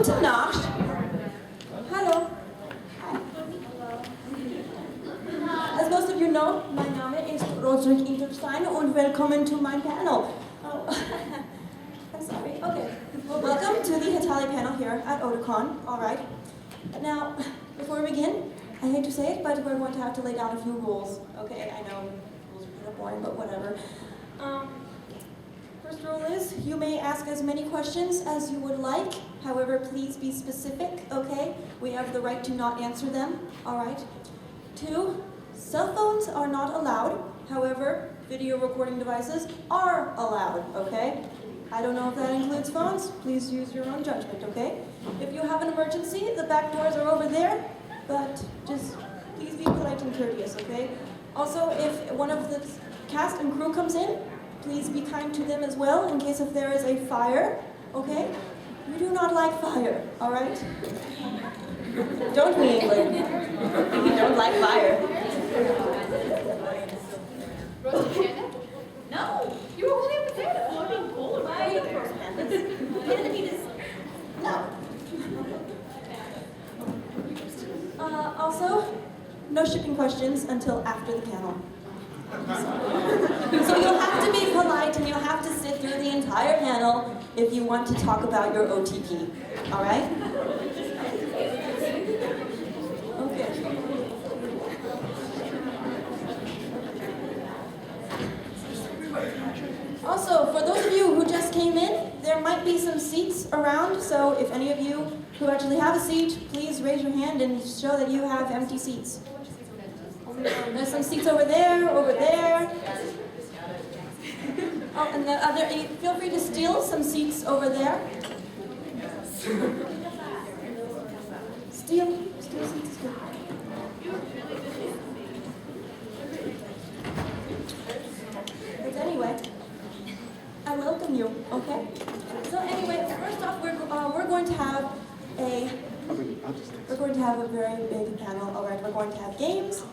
Gute Nacht. Hallo. As most of you know, my name is Lichtenstein and welcome to my panel. Oh, I'm sorry. Okay. Well, welcome to the Hetalia panel here at Otakon. All right. Now, before we begin, I hate to say it, but we're going to have to lay down a few rules. Okay, I know rules are kind of boring, but whatever. First rule is, you may ask as many questions as you would like. However, please be specific, okay? We have the right to not answer them, all right? 2, cell phones are not allowed. However, video recording devices are allowed, okay? I don't know if that includes phones. Please use your own judgment, okay? If you have an emergency, the back doors are over there, but just please be polite and courteous, okay? Also, if one of the cast and crew comes in, please be kind to them as well in case if there is a fire, okay? We do not like fire, all right? Don't we, England? We don't like fire. Roasted panda? No! You were holding a potato! Oh, I'm being cold. Why are you roast pandas? Panda meat is... No. Also, no shipping questions until after the panel. So you'll have to be polite and you'll have to sit through the entire panel if you want to talk about your OTP. All right? Okay. Also, for those of you who just came in, there might be some seats around, so if any of you who actually have a seat, please raise your hand and show that you have empty seats. There's some seats over there, over there. Oh, and the other, feel free to steal some seats over there. Steal seats is good. But anyway, I welcome you, okay? So anyway, first off, we're going to have a very big panel, all right? We're going to have games,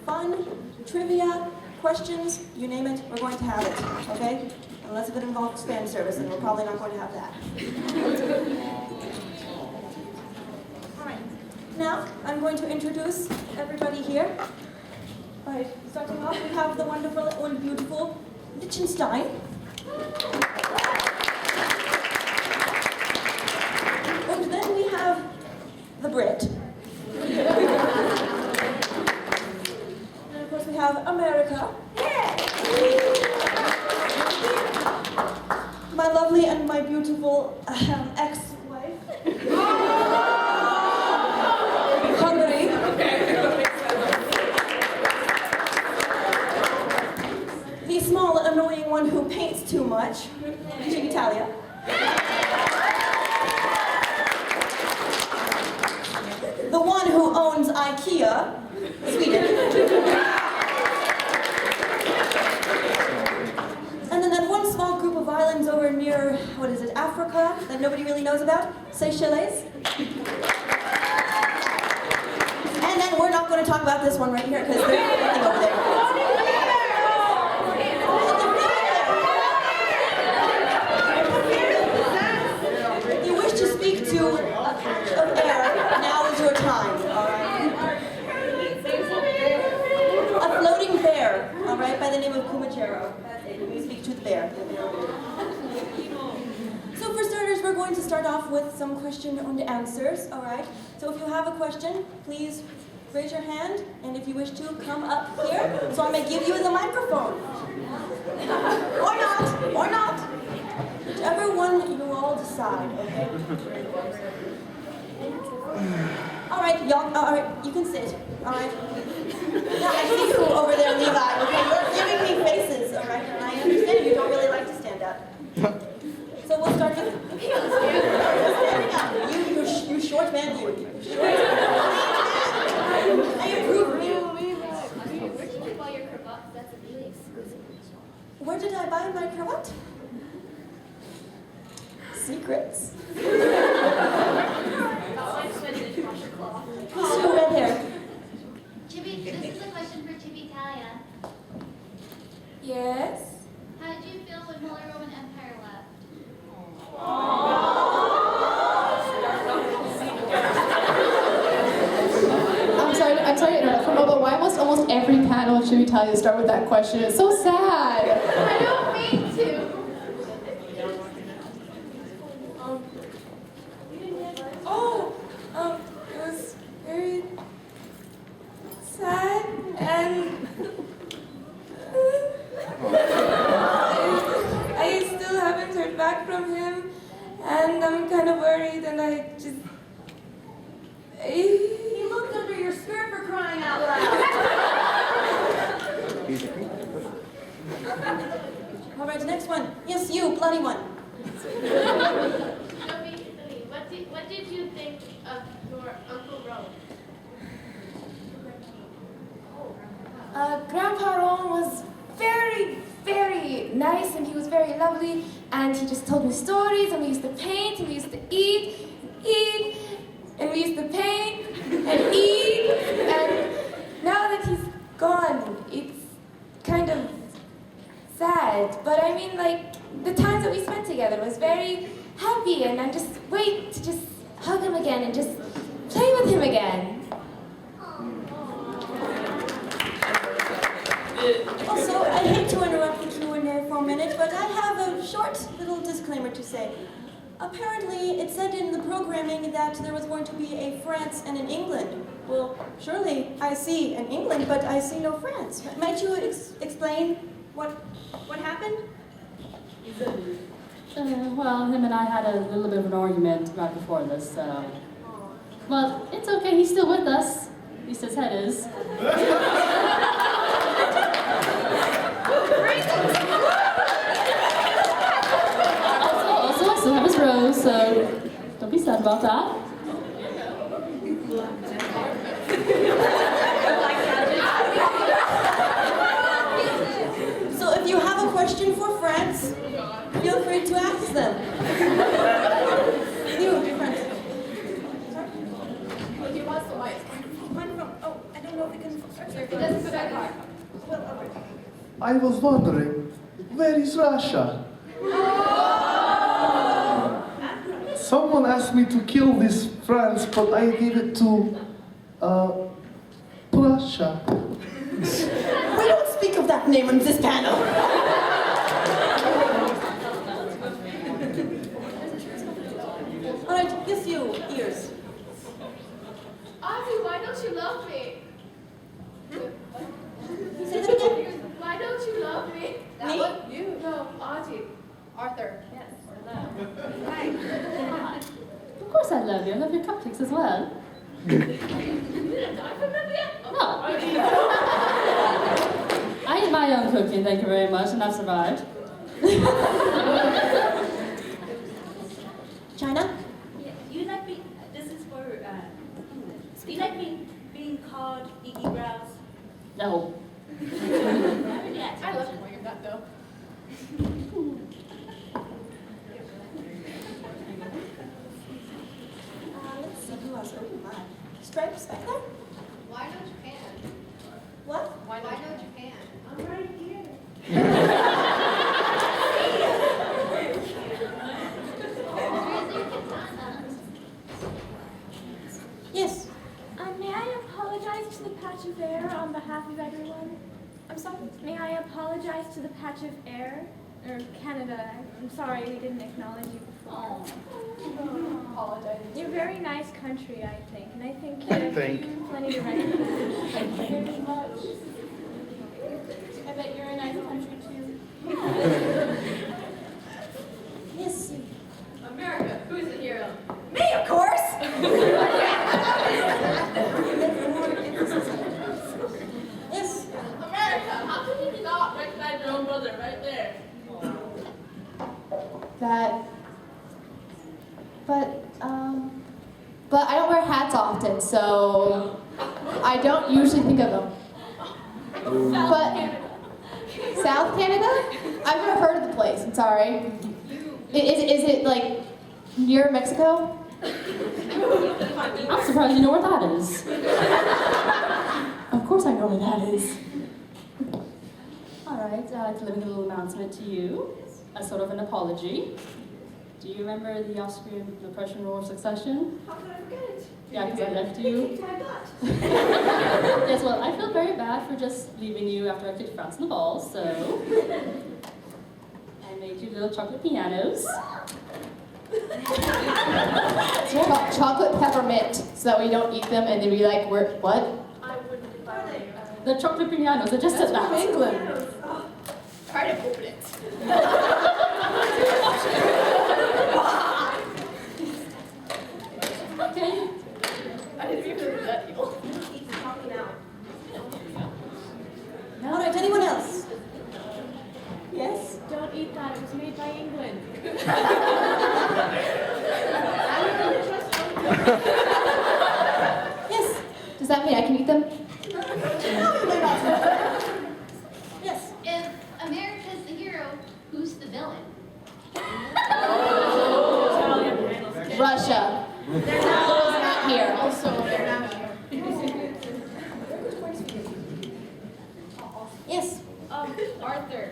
fun, trivia, questions, you name it, we're going to have it, okay? Unless if it involves spam service, then we're probably not going to have that. All right, now I'm going to introduce everybody here. All right, starting off, we have the wonderful and beautiful Lichtenstein. And then we have the Brit. And of course we have America. My lovely and my beautiful ex-wife. Hungary. The small, annoying one who paints too much. Chibitalia. The one who owns IKEA, Sweden. And then that one small group of islands over near, what is it, Africa, that nobody really knows about, Seychelles. And then we're not going to talk about this one right here, because there's nothing over there. If you wish to speak to a patch of air, now is your time, all right? A floating bear, all right, by the name of Kumachero. That's it, we speak to the bear. So for starters, we're going to start off with some question and answers, all right? So if you have a question, please raise your hand, and if you wish to, come up here, so I may give you the microphone. Or not. Whichever one you all decide, okay? All right, y'all, all right, you can sit, all right? Now, I see you over there, Levi, okay? You're giving me faces, all right? And I understand you don't really like to stand up. So we'll start with standing up. You short man, you. I approve you. Where did you buy your cravat? That's a really exclusive. Where did I buy my cravat? Secrets. Who's still red hair? Chibi, this is a question for Chibitalia. Yes? How did you feel when Holy Roman Empire left? Aww. every panel should we tell you to start with that question? It's so sad. I don't mean to. It was very sad, and I still haven't heard back from him, and I'm kind of worried, and I just... He looked under your skirt for crying out loud. All right, next one. Yes, you, bloody one. What did you think of your Uncle Rome? Grandpa Ron was very, very nice, and he was very lovely, and he just told me stories, and we used to paint, and we used to eat, and we used to paint, and eat, and now that he's gone, it's kind of sad, but I mean, like, the times that we spent together was very happy, and I just wait to just hug him again and just play with him again. Also, I hate to interrupt the Q&A for a minute, but I have a short little disclaimer to say. Apparently, it said in the programming that there was going to be a France and an England. Well, surely I see an England, but I see no France. Might you explain what happened? Well, him and I had a little bit of an argument right before this, so... Well, it's okay, he's still with us. At least his head is. Also, I still have his rose, so don't be sad about that. So if you have a question for France, feel free to ask them. You, France. Sorry? Oh, he wants the mic. I don't know if we can... He doesn't put that hard. I was wondering, where is Russia? Someone asked me to kill this France, but I gave it to Prussia. We don't speak of that name on this panel. All right, yes, you, ears. Audrey, why don't you love me? Say that again. Why don't you love me? Me? You? No, Audrey. Arthur. Yes. Of course I love you. I love your cupcakes as well. No. I eat my own cooking, thank you very much, and I've survived. China? Yeah, you like being, this is for, do you like being called Iggy Brows? No. Yes. I love him when you're not, though. Let's see who else. Oh my. Stripes back there? Why no Japan? What? Why no Japan? I'm right here. Yes. May I apologize to the patch of air on behalf of everyone? I'm sorry. May I apologize to the patch of air? Or Canada. I'm sorry we didn't acknowledge you before. Apologize. You're a very nice country, I think. And I think you have plenty to recognize. Thank you very much. I bet you're a nice country too. Yes, you. America, who's the hero? Me, of course! Yes. America, how can you not recognize your own brother right there? But I don't wear hats often, so I don't usually think of them. But South Canada? I've never heard of the place, I'm sorry. Is it like near Mexico? I'm surprised you know where that is. Of course I know where that is. All right, I'd like to leave a little announcement to you, as sort of an apology. Do you remember the Austrian, the Prussian War of Succession? How could I forget it? Yeah, because I left you. Kicked my butt. Yes, well, I feel very bad for just leaving you after I kicked France in the balls, so I made you little chocolate pianos. Chocolate peppermint, so that we don't eat them and then be like, what? I wouldn't if I were you. The chocolate pianos, I just said that. England. Try to open it. Okay. I didn't even know that evil. Eat the chocolate now. All right, anyone else? Yes? Don't eat that. It was made by England. Yes? Does that mean I can eat them? Yes? If America's the hero, who's the villain? Russia. They're not here. Also, they're not here. Yes? Arthur,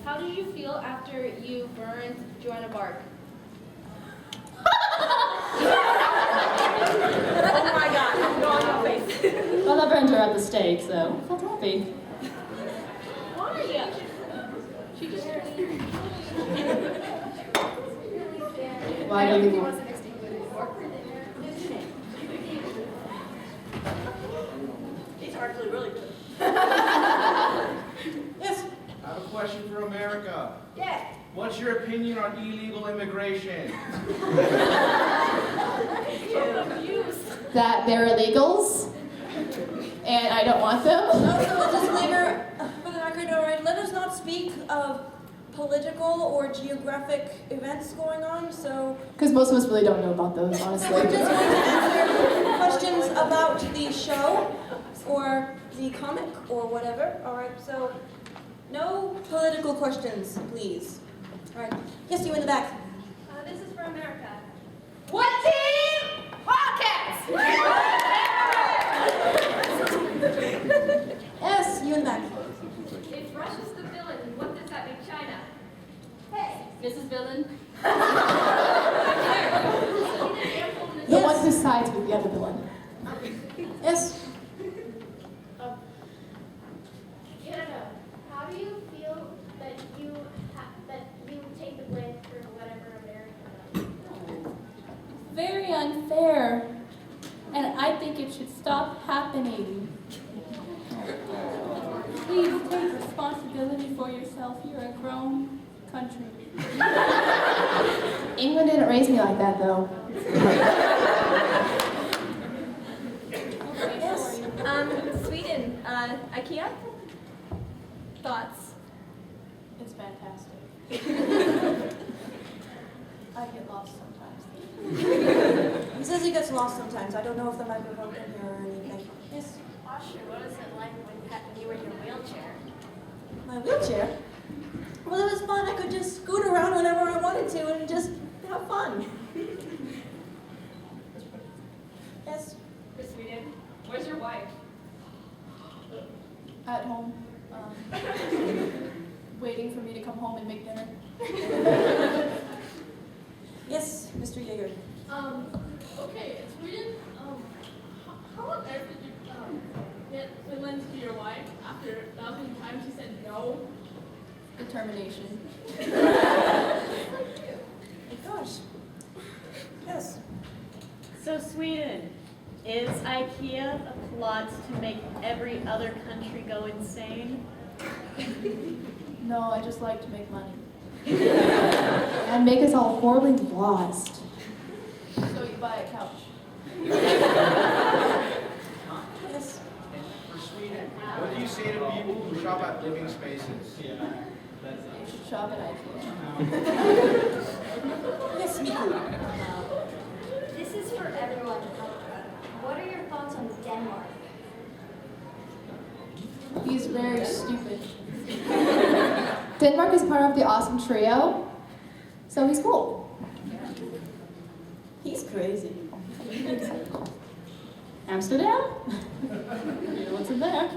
how did you feel after you burned Joanna of Arc? Oh my God! I'm going on face. Well, I burned her at the stake, so I felt happy. Why? She just. Why do you want? These are actually really good. Yes? I have a question for America. Yeah. What's your opinion on illegal immigration? So confused. That they're illegals, and I don't want them. Also, a disclaimer for the record, all right, let us not speak of political or geographic events going on, so Because most of us really don't know about those, we're honestly. just going to answer questions about the show or the comic or whatever, all right, so no political questions, please. All right, yes, you in the back. This is for America. What team? Hawkins! Yes, you in the back. If Russia's the villain, what does that make China? Mrs. Villain? The one who sides with the other villain. Yes? How do you feel that you take the blame for whatever America does? Very unfair, and I think it should stop happening. Please take responsibility for yourself. You're a grown country. England didn't raise me like that, though. Yes? Sweden, IKEA? Thoughts? It's fantastic. I get lost sometimes. He says he gets lost sometimes. I don't know if the microphone can hear or anything. Yes? Austria, what is it like when you were in your wheelchair? My wheelchair? Well, it was fun. I could just scoot around whenever I wanted to and just have fun. Yes? For Sweden, where's your wife? At home, waiting for me to come home and make dinner. Yes, Mr. Yeager. Okay, in Sweden, how on earth did you get Finland to your wife after 1,000 times she said no? Determination. Oh gosh. Yes. So Sweden, is IKEA a plot to make every other country go insane? No, I just like to make money. And make us all horribly lost. So you buy a couch. Yes. For Sweden, what do you say to people who shop at living spaces? You should shop at IKEA. Yes, Miku. This is for everyone. What are your thoughts on Denmark? He's very stupid. Denmark is part of the awesome trio, so he's cool. He's crazy. Amsterdam? You know what's in there?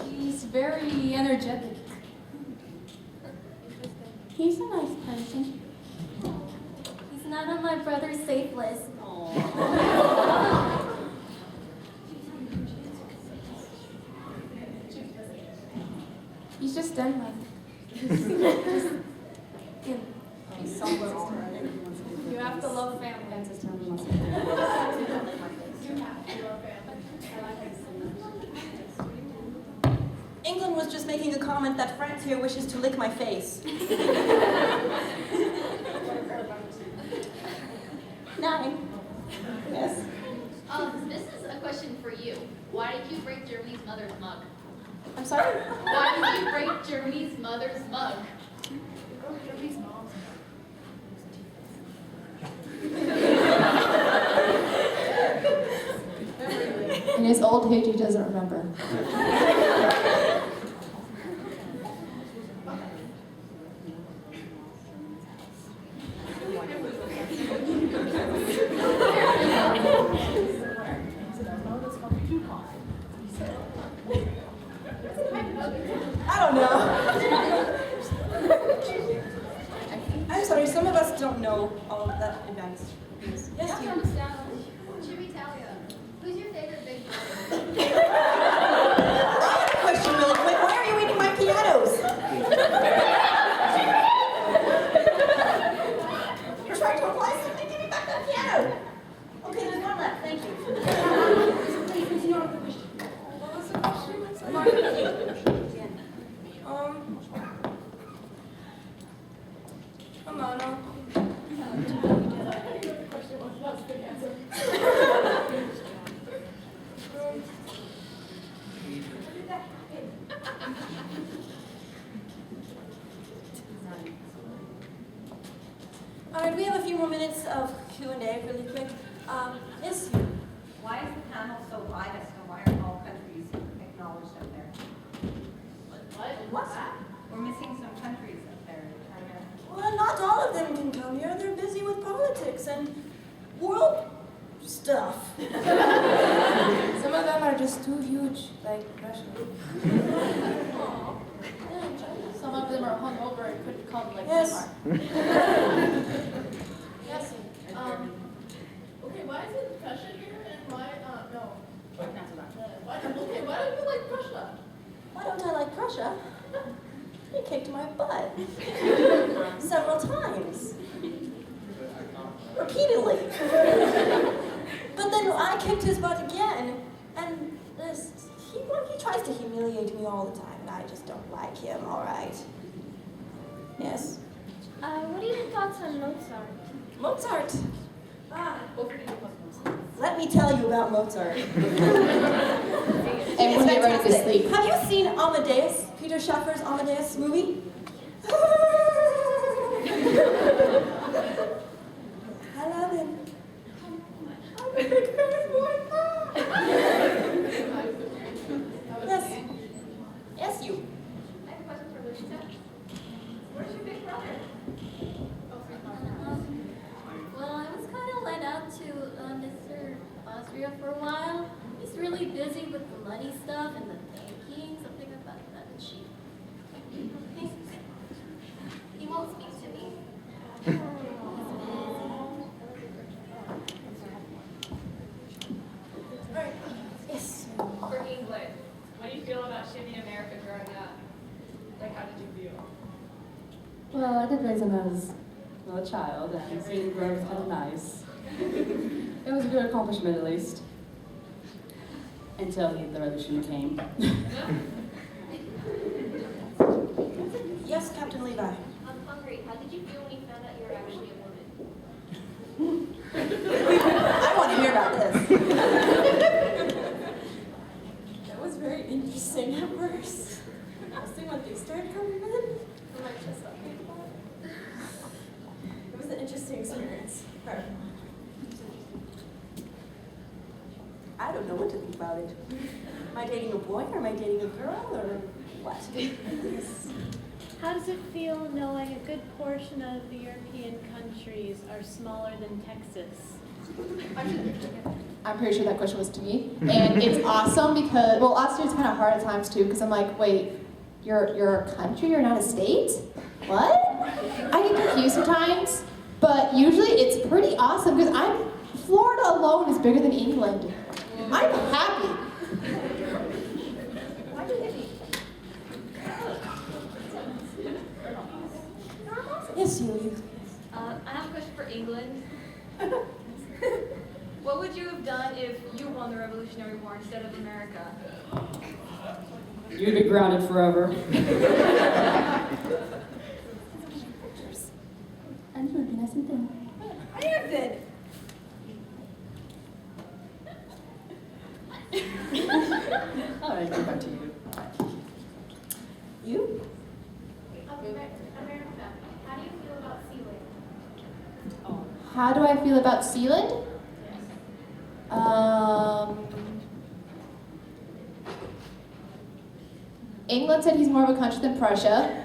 He's very energetic. He's a nice person. He's not on my brother's safe list. He's just Denmark. He's somewhere already. You have to love family. England was just making a comment that France here wishes to lick my face. 9. Yes. This is a question for you. Why did you break Germany's mother's mug? I'm sorry? Why did you break Germany's mother's mug? In his old age, he doesn't remember. I don't know. I'm sorry, some of us don't know all of that events. Yes, you. Chibitalia. Who's your favorite big brother? I have a question really quick. Why are you eating my pianos? You're trying to apply something? Give me back that piano. Okay, there's one left. Thank you. Please continue on with the question. What was the question? Amano. All right, we have a few more minutes of Q&A really quick. Yes? Why is the panel so biased, and why aren't all countries acknowledged up there? What's that? We're missing some countries up there. Well, not all of them can come here. They're busy with politics and world stuff. Some of them are just too huge, like Russia. Some of them are hungover and couldn't come like Yes. Denmark. Yes. Okay, why is it Russia here and why, no. Okay, why don't you like Russia? Why don't I like Prussia? He kicked my butt. Several times. Repeatedly. But then I kicked his butt again, and he tries to humiliate me all the time, and I just don't like him, all right? Yes? What are your thoughts on Mozart? Mozart. Let me tell you about Mozart. Everyone get ready to sleep. Have you seen Amadeus, Peter Schaffer's Amadeus movie? I love him. I'm a big fan boy. Yes. Yes, you. I have a question for Lucia. Where's your big brother? Well, I was kind of led out to Mr. Austria for a while. He's really busy with the money stuff and the banking, something about that sheet. He won't speak to me. Right. Yes. For England. What do you feel about Shimmy America growing up? Like, how did you feel? Well, I did raise him as a child, and seeing him grow was kind of nice. It was a good accomplishment, at least. Until the revolution came. Yes, Captain Levi. I'm hungry. How did you feel when you found out you were actually a woman? I want to hear about this. That was very interesting at first. Mostly when they started coming in, and I just thought, it was an interesting experience. I don't know what to think about it. Am I dating a boy or am I dating a girl or what? How does it feel knowing a good portion of the European countries are smaller than Texas? I'm pretty sure that question was to me. And it's awesome because, well, Austria's kind of hard at times too, because I'm like, wait, You're a country, you're not a state? What? I get confused sometimes, but usually it's pretty awesome because Florida alone is bigger than England. I'm happy. Why do you hit me? Yes, you. I have a question for England. What would you have done if you won the Revolutionary War instead of America? You'd be grounded forever. And you'd be nice and thin. I am dead. All right, go back to you. You? America, how do you feel about Sealand? How do I feel about Sealand? England said he's more of a country than Prussia.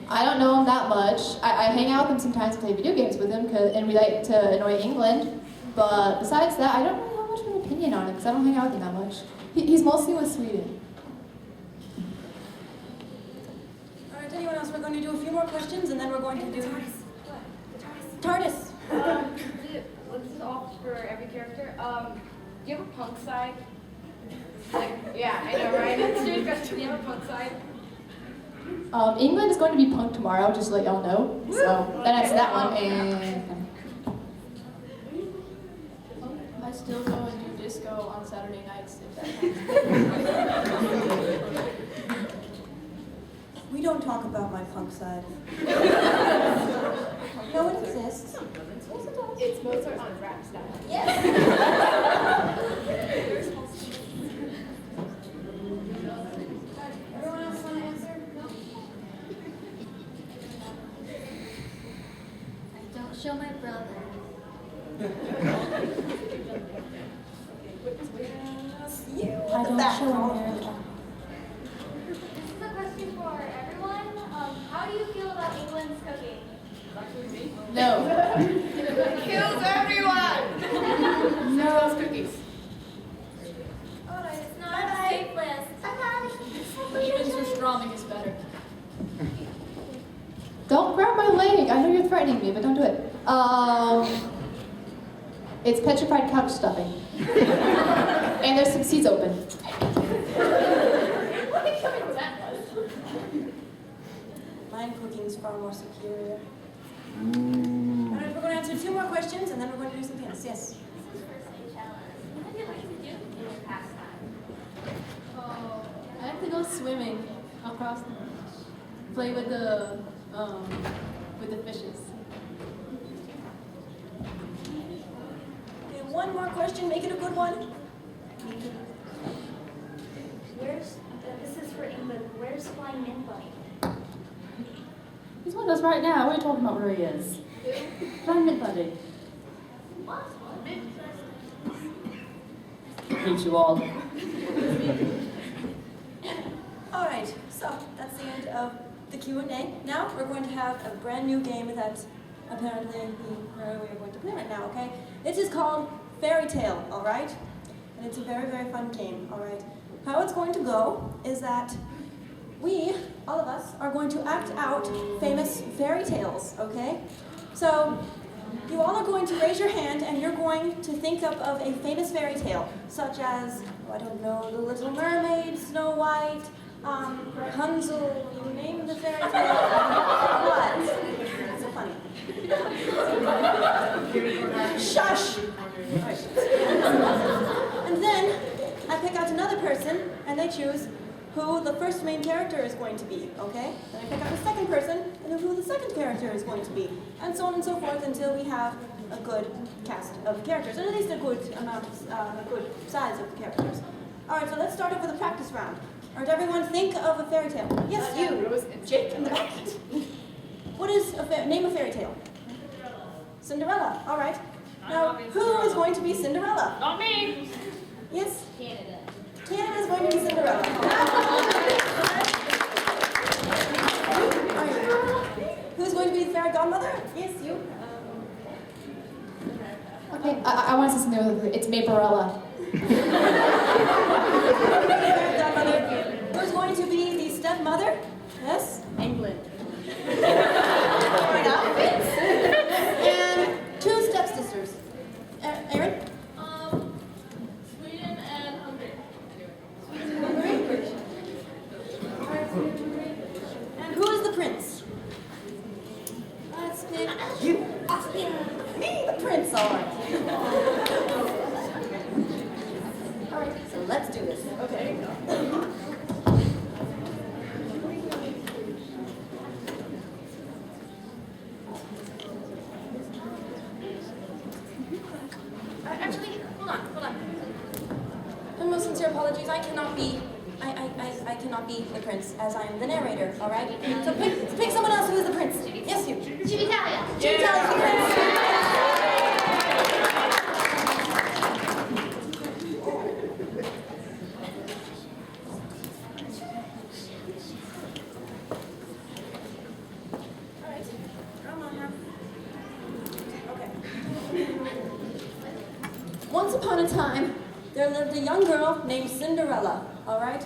I don't know him that much. I hang out with him sometimes and play video games with him, and we like to annoy England. But besides that, I don't really have much of an opinion on him because I don't hang out with him that much. He's mostly with Sweden. All right, anyone else? We're going to do a few more questions, and then we're going to do... TARDIS. This is all for every character. Do you have a punk side? Yeah, I know, right? Serious question. Do you have a punk side? England is going to be punk tomorrow, just to let y'all know. So that answers that one. And I still go and do disco on Saturday nights if that counts. We don't talk about my punk side. No, it exists. It's Mozart on rap style. Yes. Everyone else want to answer? No? I don't show my brother. I don't show America. This is a question for everyone. How do you feel about England's cooking? no. Kills everyone! No. Cookies. Alright, it's not on the safe list. Even pastrami is better. Don't grab my leg. I know you're threatening me, but don't do it. It's petrified couch stuffing. And there's some seats open. My cooking's far more superior. All right, we're going to answer 2 more questions, and then we're going to do some tennis. Yes? This is for Seychelles. What do you like to do in your pastime? Oh, I like to go swimming across the beach. Play with the fishes. Okay, 1 more question. Make it a good one. This is for England. Where's Flying Mint Bunny? He's with us right now. What are you talking about where he is? Blind Mint Buddy. What? Hate you all. All right, so that's the end of the Q&A. Now we're going to have a brand new game that apparently we are going to play right now, okay? This is called Fairy Tale, all right? And it's a very, very fun game, all right? How it's going to go is that we, all of us, are going to act out famous fairy tales, okay? So you all are going to raise your hand and you're going to think up of a famous fairy tale, such as, I don't know, The Little Mermaid, Snow White, Rapunzel, you name the fairy tale. What? That's so funny. Shush! And then I pick out another person and they choose who the first main character is going to be, okay? Then I pick out a second person and then who the second character is going to be, and so on and so forth until we have a good cast of characters, and at least a good amount of, a good size of characters. All right, so let's start off with a practice round. All right, everyone think of a fairy tale. Yes, you. Rose and Jake in the back. What is name a fairy tale? Cinderella. All right. Now, who is going to be Cinderella? Not me! Yes? Canada. Canada is going to be Cinderella. Alright. Who's going to be the fairy godmother? Yes, you. Okay, I want to say something. It's Vaporella. Fairy godmother going to be the stepmother. Yes? England. Fair enough. And 2 stepsisters. Erin? Sweden and Hungary. And who is the prince? Let's pick you. Me, the prince, all right. All right, so let's do this. Okay. Actually, hold on. And most sincere apologies, I cannot be the prince, as I am the narrator, alright? So pick someone else who is the prince. Yes, you. Chibitalia. Chibitalia is the prince. Alright, come on now. Okay. Once upon a time, there lived a young girl named Cinderella, alright?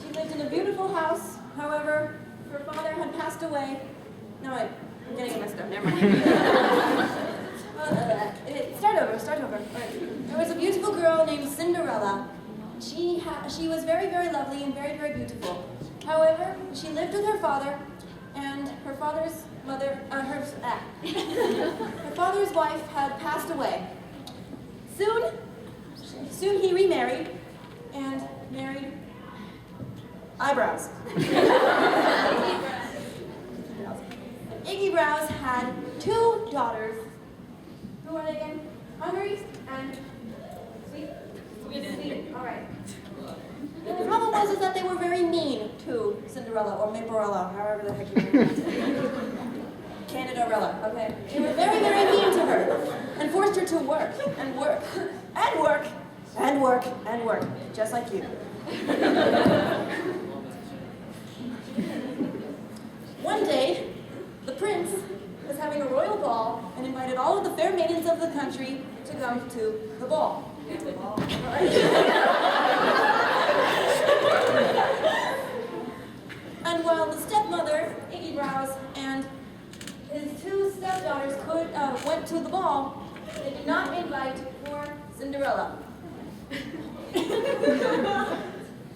She lived in a beautiful house, however, her father had passed away. No, wait, I'm getting it messed up, never mind. Start over. All right. There was a beautiful girl named Cinderella. She was very, very lovely and very, very beautiful. However, she lived with her father, and her father's mother, her father's wife had passed away. Soon he remarried and married Eyebrows. Iggy Brows had 2 daughters. Who are they again? Hungary and Sweet. All right. The problem was that they were very mean to Cinderella or Maporella, however the heck you pronounce it. Canada-rella, okay. They were very, very mean to her and forced her to work and work and work and work and work, just like you. One day, the prince was having a royal ball and invited all of the fair maidens of the country to come to the ball. And while the stepmother, Iggy Brows, and his 2 stepdaughters went to the ball, they did not invite poor Cinderella.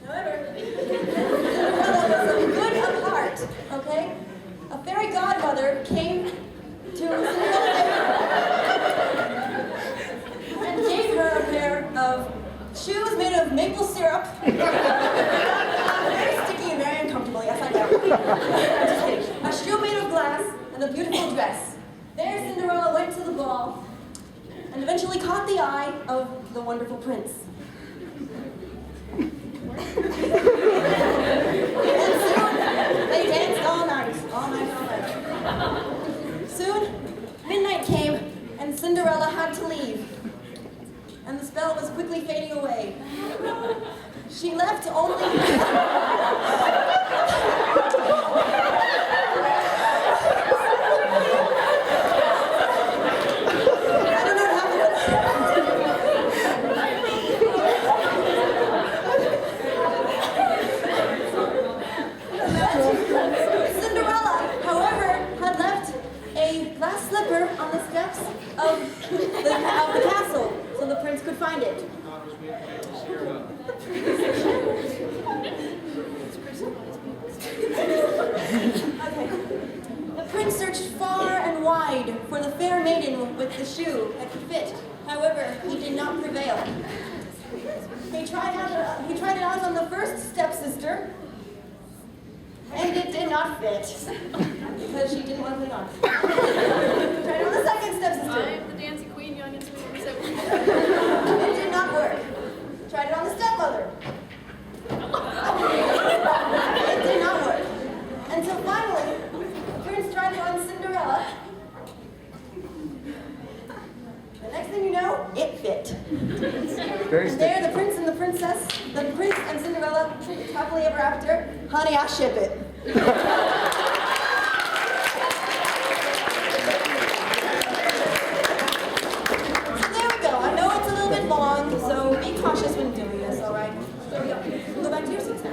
However, Cinderella was good of heart, okay? A fairy godmother came to Cinderella and gave her a pair of shoes made of maple syrup. Very sticky and very uncomfortable, yes I know. I'm just kidding. A shoe made of glass and a beautiful dress. There Cinderella went to the ball and eventually caught the eye of the wonderful prince. And soon, they danced all night. Soon, midnight came, and Cinderella had to leave. And the spell was quickly fading away. She left only... on the steps of the castle, so the prince could find it. Okay. The prince searched far and wide for the fair maiden with the shoe that could fit. However, he did not prevail. He tried it out on the first stepsister, and it did not fit, because she didn't want to put it on. Tried it on the second stepsister. I'm the dancing queen, young and sweet. It did not work. Tried it on the stepmother. It did not work. Until finally, the prince tried it on Cinderella. The next thing you know, it fit. And there, the prince and the princess, the prince and Cinderella, happily ever after. Honey, I ship it. Long, so be cautious when doing this, all right? So go back to your seats now.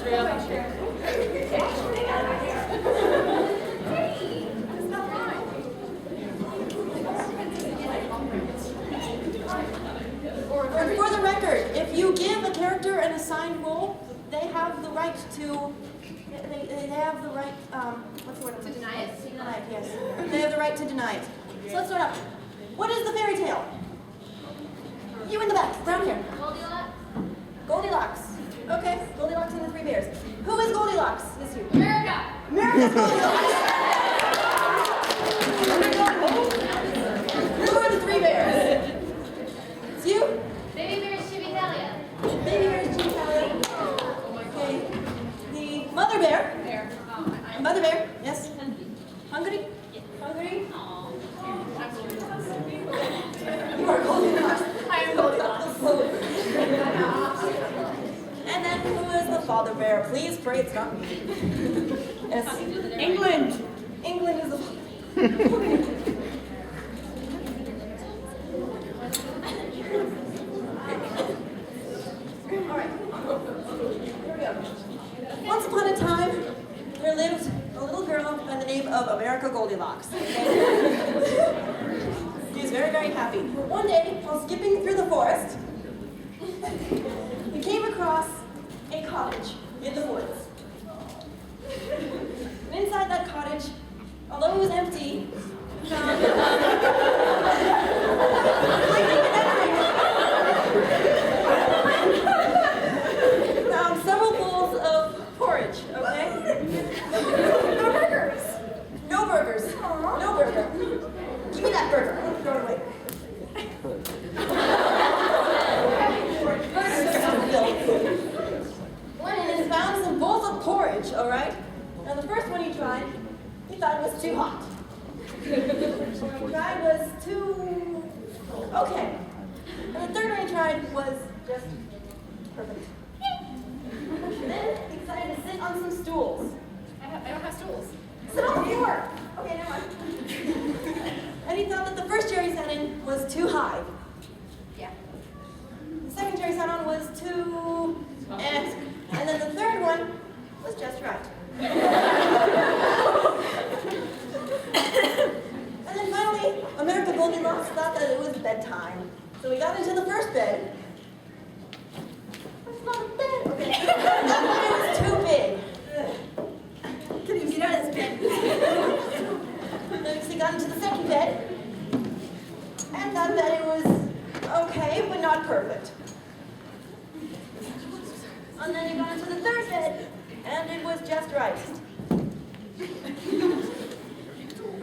And for the record, if you give a character an assigned role, they have the right to. They have the right. What's the word? To deny it. Deny it. Yes. They have the right to deny it. So let's start up. What is the fairy tale? You in the back, down here. Goldilocks. Goldilocks. Okay, Goldilocks and the Three Bears. Who is Goldilocks? It's you. America. America's Goldilocks. Who are the Three Bears? It's you. Baby bear's chibitalia. Baby Bear's Hetalia. Okay. The Mother Bear. Mother Bear. Yes. Hungary. Hungary. You are Goldilocks. I am Goldilocks. And then who is the Father Bear? Please pray it's not me. Yes. England. England is the. All right. Here we go. Once upon a time, there lived a little girl by the name of America Goldilocks. She was very, very happy. One day, while skipping through the forest, we came across a cottage in the woods. And inside that cottage, although it was empty, found several bowls of porridge, okay? No burgers. No burgers. No burger. Give me that burger. I'm gonna throw it away. Went in and found some bowls of porridge, all right? Now the first one he tried, he thought it was too hot. The second one he tried was too okay. And the third one he tried was just perfect. Then he decided to sit on some stools. I don't have stools. Sit on the floor. Okay, never mind. And he thought that the first chair he sat in was too high. Yeah. The second chair he sat on was too and then the third one was just right. And then finally, America Goldilocks thought that it was bedtime. So he got into the first bed. That's not a bed. Okay. It was too big. Couldn't even get out of this bed. Then he got into the second bed and thought that it was okay, but not perfect. And then he got into the third bed, and it was just right.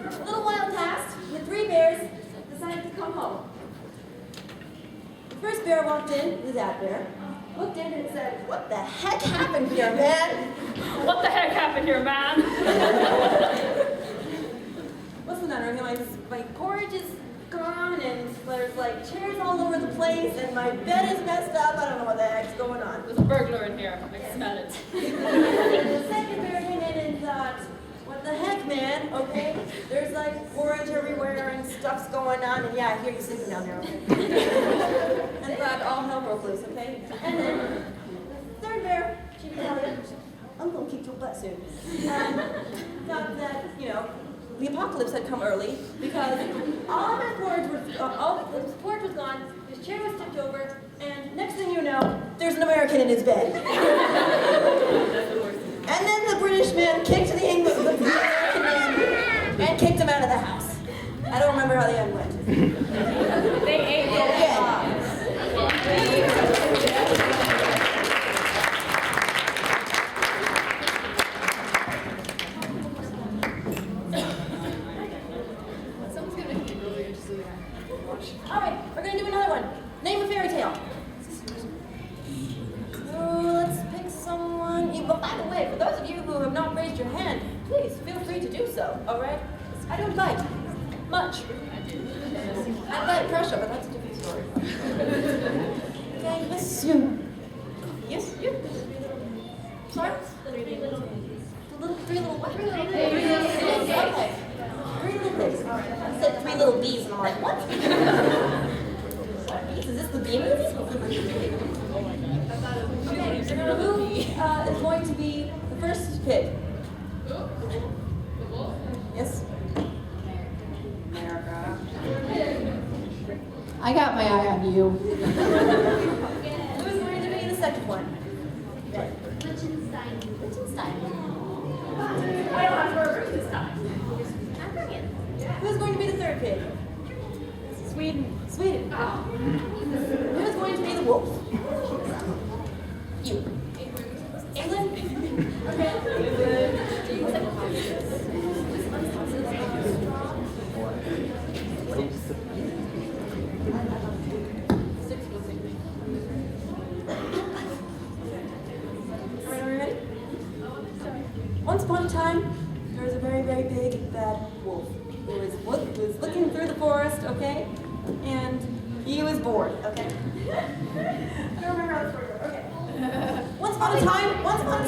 A little while passed, the Three Bears decided to come home. The first bear walked in, the Dad Bear, looked in and said, "What the heck happened here, man?" What the heck happened here, man? What's the matter? My porridge is gone, and there's like chairs all over the place, and my bed is messed up. I don't know what the heck's going on. There's a burglar in here. I can smell it. The second bear came in and thought, "What the heck, man? Okay, there's like porridge everywhere and stuff's going on, and yeah, I hear you sleeping down there, okay?" And thought all hell broke loose, okay? And then the third bear, I'm gonna kick your butt soon. Thought that, the apocalypse had come early because all of his porridge was porridge was gone, his chair was tipped over, and next thing you know, there's an American in his bed. And then the British man kicked the American man and kicked him out of the house. I don't remember how the end went. They ate it. All right, we're going to do another one. Name a fairy tale. Let's pick someone. But by the way, for those of you who have not raised your hand, please feel free to do so, all right? I don't bite much. I bite pressure, but that's a different story. Okay, yes, you. Yes, you. Sorry? Three little what? Three little pigs. Okay. 3 little pigs. All right. I said 3 little bees, and I'm like, what? Is this the B movie? Okay, so who is going to be the first pig? Yes? I got my eye on you. Who's going to be the second one? Lichtenstein. I don't have burgers this time. Who's going to be the third pig? Sweden. Sweden. Who's going to be the wolf? You. England? Alright, are we ready? Once upon a time, there was a very, very big, bad wolf who was looking through the forest, okay? And he was bored, okay? I don't remember how the story goes, okay. Once upon a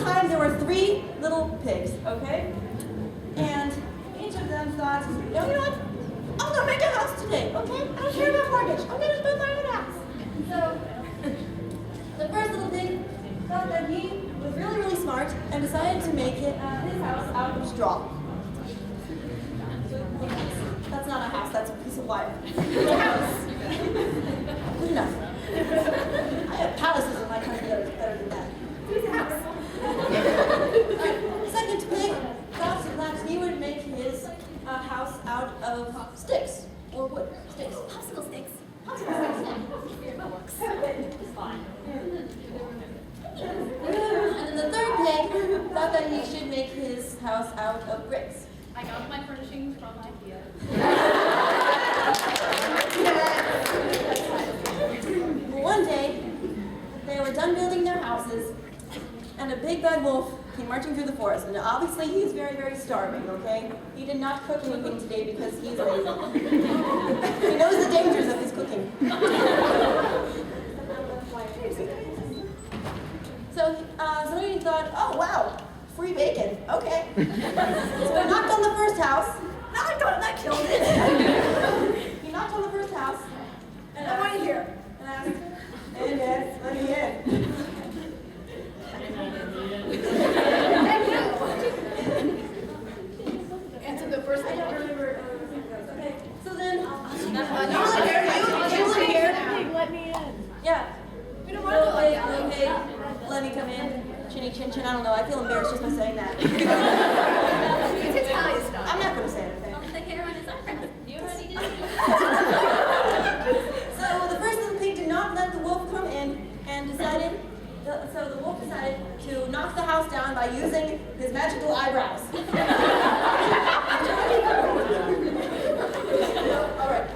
time, there were 3 little pigs, okay? And each of them thought, you know what? I'm gonna make a house today, okay? I don't care about mortgage. I'm gonna build my own house. So, the first little pig thought that he was really, really smart and decided to make it his house out of straw. That's not a house, that's a piece of wire. It's a house. Good enough. I have palaces in my country that are better than that. It's a house. The second pig thought that he would make his house out of sticks or wood. Sticks. Popsicle sticks. It's fine. And then the third pig thought that he should make his house out of bricks. I got my furnishings from IKEA. One day, they were done building their houses, and a big bad wolf came marching through the forest. And obviously, he's very, very starving, okay? He did not cook anything today because he's lazy. He knows the dangers of his cooking. So he thought, oh, wow, free bacon, okay. So he knocked on the first house. Knocked on it, that killed it. He knocked on the first house. And I want you here. And asked, hey, man, let me in. Answer the first I thing. don't remember. Okay, so then, Let me in. yeah. We don't want to go like that. Okay, let me come in. Chinny chin chin, I don't know. I feel embarrassed just by saying that. It's Hetalia style. I'm not going to say anything. The hair on his eyebrows. You already did. So the first little pig did not let the wolf come in and decided, so the wolf decided to knock the house down by using his magical eyebrows. All right.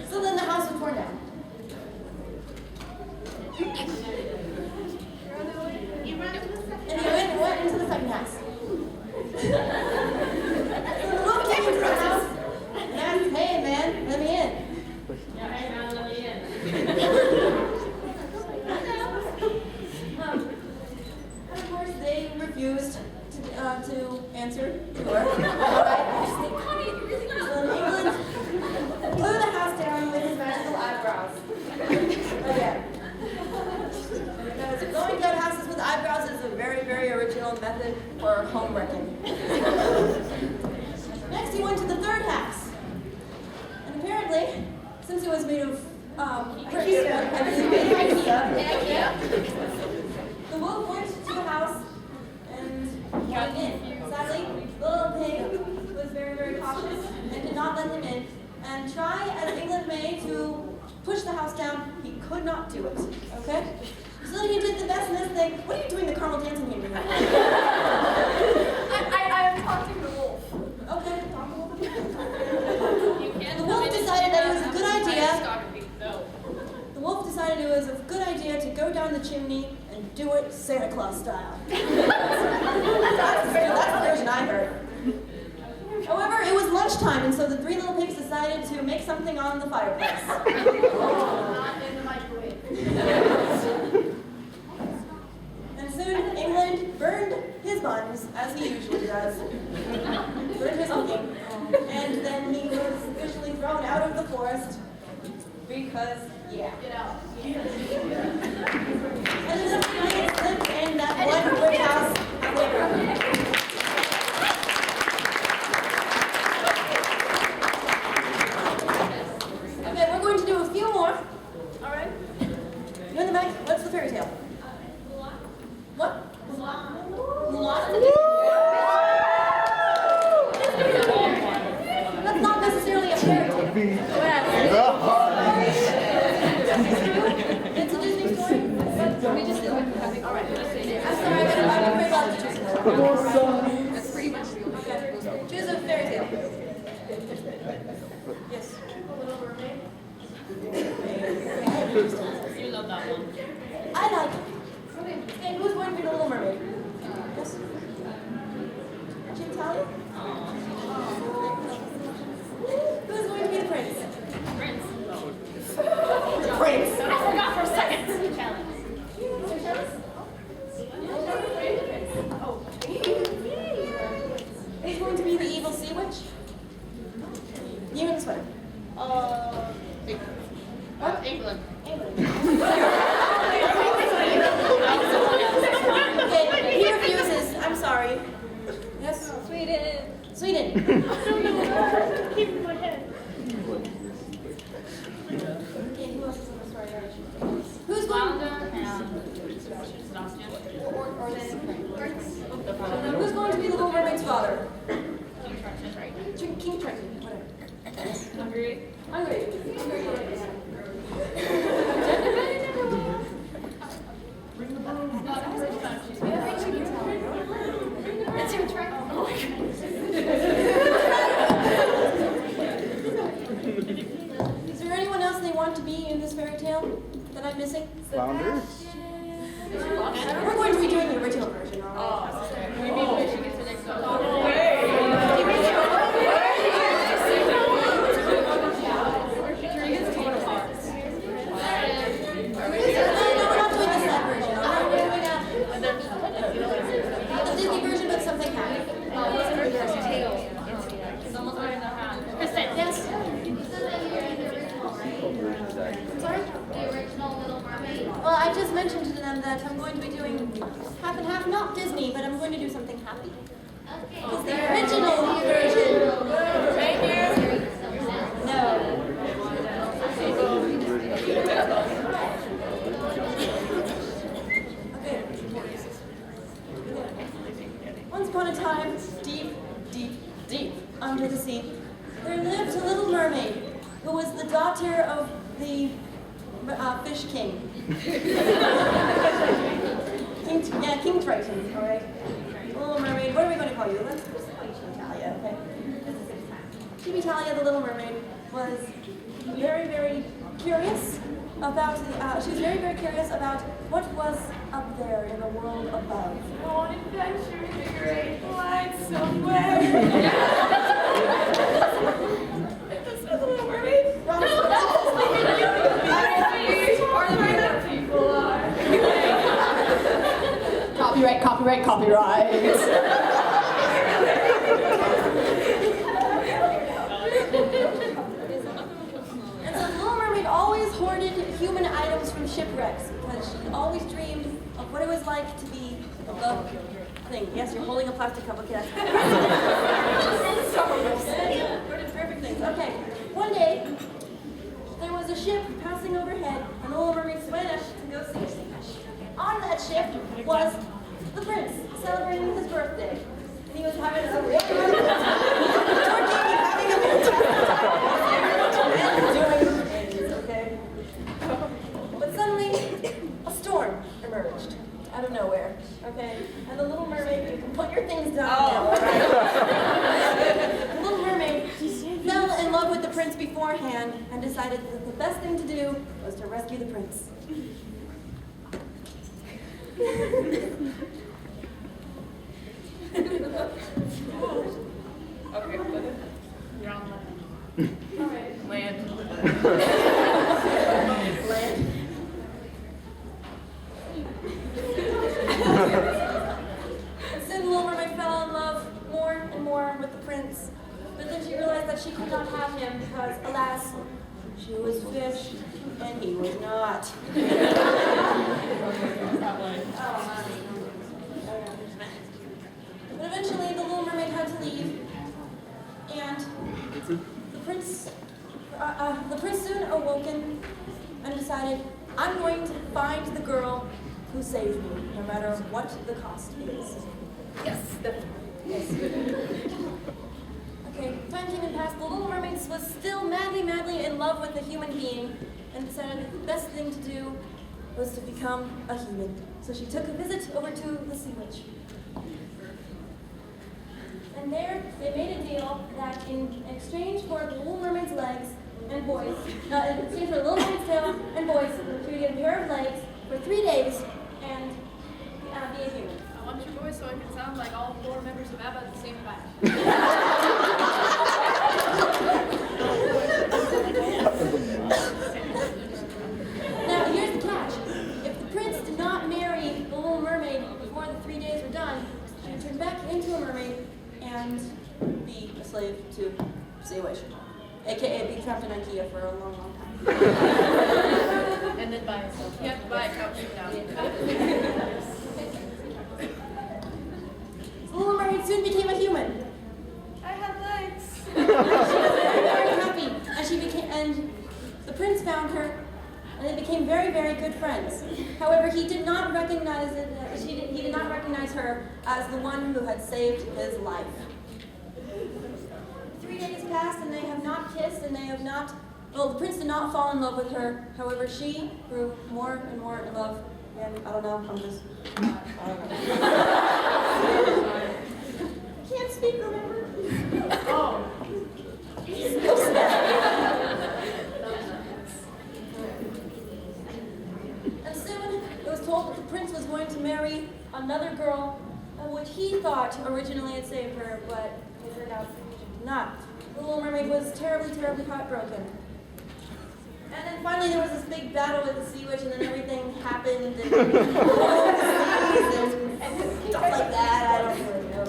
So then the house was torn down. And he went into the second house. So the wolf came into the house and asked, hey man, let me in. And of course, they refused to answer the door. All right. So England blew the house down with his magical eyebrows. Again. Because blowing down houses with eyebrows is a very, very original method for home wrecking. Next, he went to the third house. And apparently, since it was made of IKEA, the wolf went to the house and went in. Sadly, the little pig was very, very cautious and did not let him in. And try as England may to push the house down, he could not do it. Okay? So then he did the best in this thing. What are you doing the carnal dancing here? I am taunting the wolf. Okay, talk a little bit. The wolf decided that it was a good idea. The wolf decided it was a good idea to go down the chimney and do it Santa Claus style. That's the version I heard. However, it was lunchtime, and so the 3 little pigs decided to make something on the fireplace. Not in the microwave. And soon England burned his buns, as he usually does. Burned his cooking. And then he was officially thrown out of the forest. Because, yeah. Get out. And there's a giant slip in that one brick house. Okay, we're going to do a few more. All right? You in the back? What's the fairy tale? What? Mulan? That's not necessarily a fairy tale. It's a Disney story. We just do it. All right. I'm sorry, I'm afraid I'll have to choose. That's pretty much the only okay. Choose a fairy tale. Yes. Little Mermaid. You love that one. I like it. Okay, who's going to be the Little Mermaid? Yes. Chibitalia? Who's going to be the prince? Prince. Prince. I forgot for a second. Seychelles? Oh. He's going to be the evil sea witch? You in the sweater. What? England. Okay, he refuses. I'm sorry. Yes? Sweden. Sweden. I don't know. Keep in my head. Okay, who else is in the story? Who's going? Who's going to be the Little Mermaid's father? King Triton, whatever. Hungary. Hungary. It's your track. Oh my God. Is there anyone else they want to be in this fairy tale that I'm missing? Flounder? We're going to be doing the original version, all right? We mean we should get to the next one. No, we're not doing the sad version. All right, we're doing a Disney version, but something happened. Yes. Sorry? The original Little Mermaid. Well, I just mentioned to them that I'm going to be doing half and half, not Disney, but I'm going to do something happy. Okay. It's the original version. Right here. No. Okay. Once upon a time, deep, deep, deep under the sea, there lived a little mermaid who was the daughter of the fish king. King Triton, all right? Little Mermaid, what are we going to call you? Let's just call you Chibitalia, okay? Chibitalia, the Little Mermaid, was very, very curious about she was very, very curious about what was up there in the world above. On adventure in the great wide somewhere. This is a Little Mermaid. People are. Copyright, copyright, copyright. And so the Little Mermaid always hoarded human items from shipwrecks because she always dreamed of what it was like to be above thing. Yes, you're holding a plastic cup. Okay, that's perfect things. Okay, one day there was a ship passing overhead, and the Little Mermaid swam to go see it. On that ship was the prince celebrating his birthday, and he was having a really good time, twerking and having a fantastic time, and doing things, okay? But suddenly, a storm emerged out of nowhere, okay? And the Little Mermaid, you can put your things down now, all right? The Little Mermaid fell in love with the prince beforehand and decided that the best thing to do was to rescue the prince. Okay, you're on land. Land. Land. And soon the Little Mermaid fell in love more and more with the prince. But then she realized that she could not have him because, alas, she She was fish, and he was not. But eventually, the Little Mermaid had to leave, and the prince soon awoken and decided, I'm going to find the girl who saved me, no matter what the cost is. Yes, yes. Okay, time came and passed. The Little Mermaid was still madly, madly in love with a human being, and decided the best thing to do was to become a human. So she took a visit over to the Sea Witch. And there, they made a deal that in exchange for the Little Mermaid's legs and voice, in exchange for the Little Mermaid's tail and voice, she would get a pair of legs for 3 days and be a human. I want your voice so I can sound like all 4 members of ABBA at the same time. Now, here's the catch. If the prince did not marry the Little Mermaid before the 3 days were done, she would turn back into a mermaid and be a slave to Sea Witch, aka be trapped in IKEA for a long, long time. And then buy yourself. You have to buy a couch now. The Little Mermaid soon became a human. I have legs. She was very, very happy, and the prince found her, and they became very, very good friends. However, he did not recognize he did not recognize her as the one who had saved his life. 3 days passed, and they have not kissed, and they have not. Well, the prince did not fall in love with her. However, she grew more and more in love. And I don't know. I don't know. I can't speak. Remember? Oh. So sad. And soon it was told that the prince was going to marry another girl, which he thought originally had saved her, but it turned out not. The Little Mermaid was terribly, terribly heartbroken. And then finally there was this big battle with the Sea Witch, and then everything happened, and and stuff like that. I don't really know.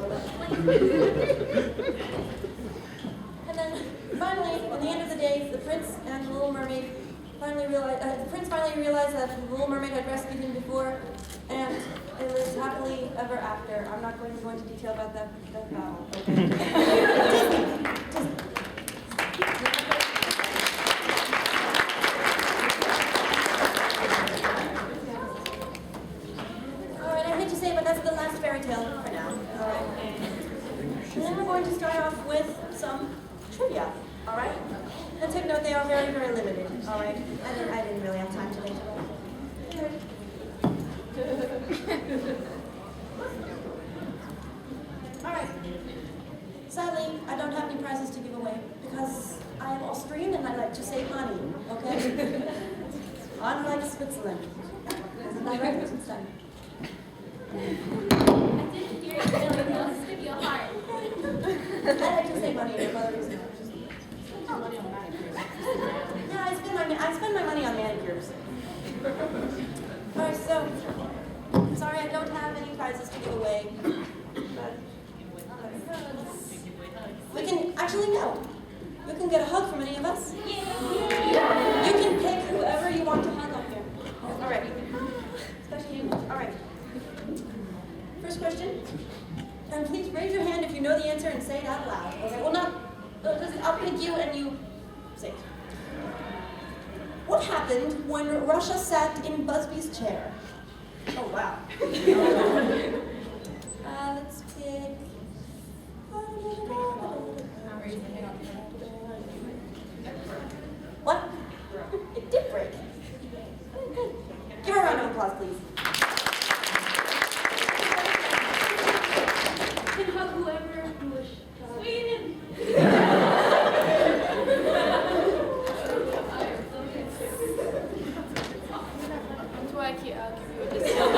And then finally, at the end of the day, the prince and the Little Mermaid finally realized. The prince finally realized that the Little Mermaid had rescued him before, and they lived happily ever after. I'm not going to go into detail about that battle. Alright, I hate to say it, but that's the last fairy tale for now. Alright. And then we're going to start off with some trivia. Alright? And take note, they are very, very limited. Alright? I didn't really have time today to write. Alright. Sadly, I don't have any prizes to give away because I am Austrian and I like to save money, okay? Unlike Switzerland. Isn't that right, Lichtenstein? I didn't hear you really. I'll just give you a heart. I like to save money, and my mother is Yeah, I spend my money on manicures. Alright, so sorry I don't have any prizes to give away. But we can actually no. You can get a hug from any of us. Yeah. You can pick whoever you want to hug up here. Alright. Especially you. Alright. First question. And please raise your hand if you know the answer and say it out loud. Okay. Well, not. I'll pick you and you say it. What happened when Russia sat in Busby's chair? Oh wow. Let's pick. What? It did break. Good. Give her a round of applause, please. You can hug whoever you wish. Sweden. Come to IKEA, I'll give you a discount.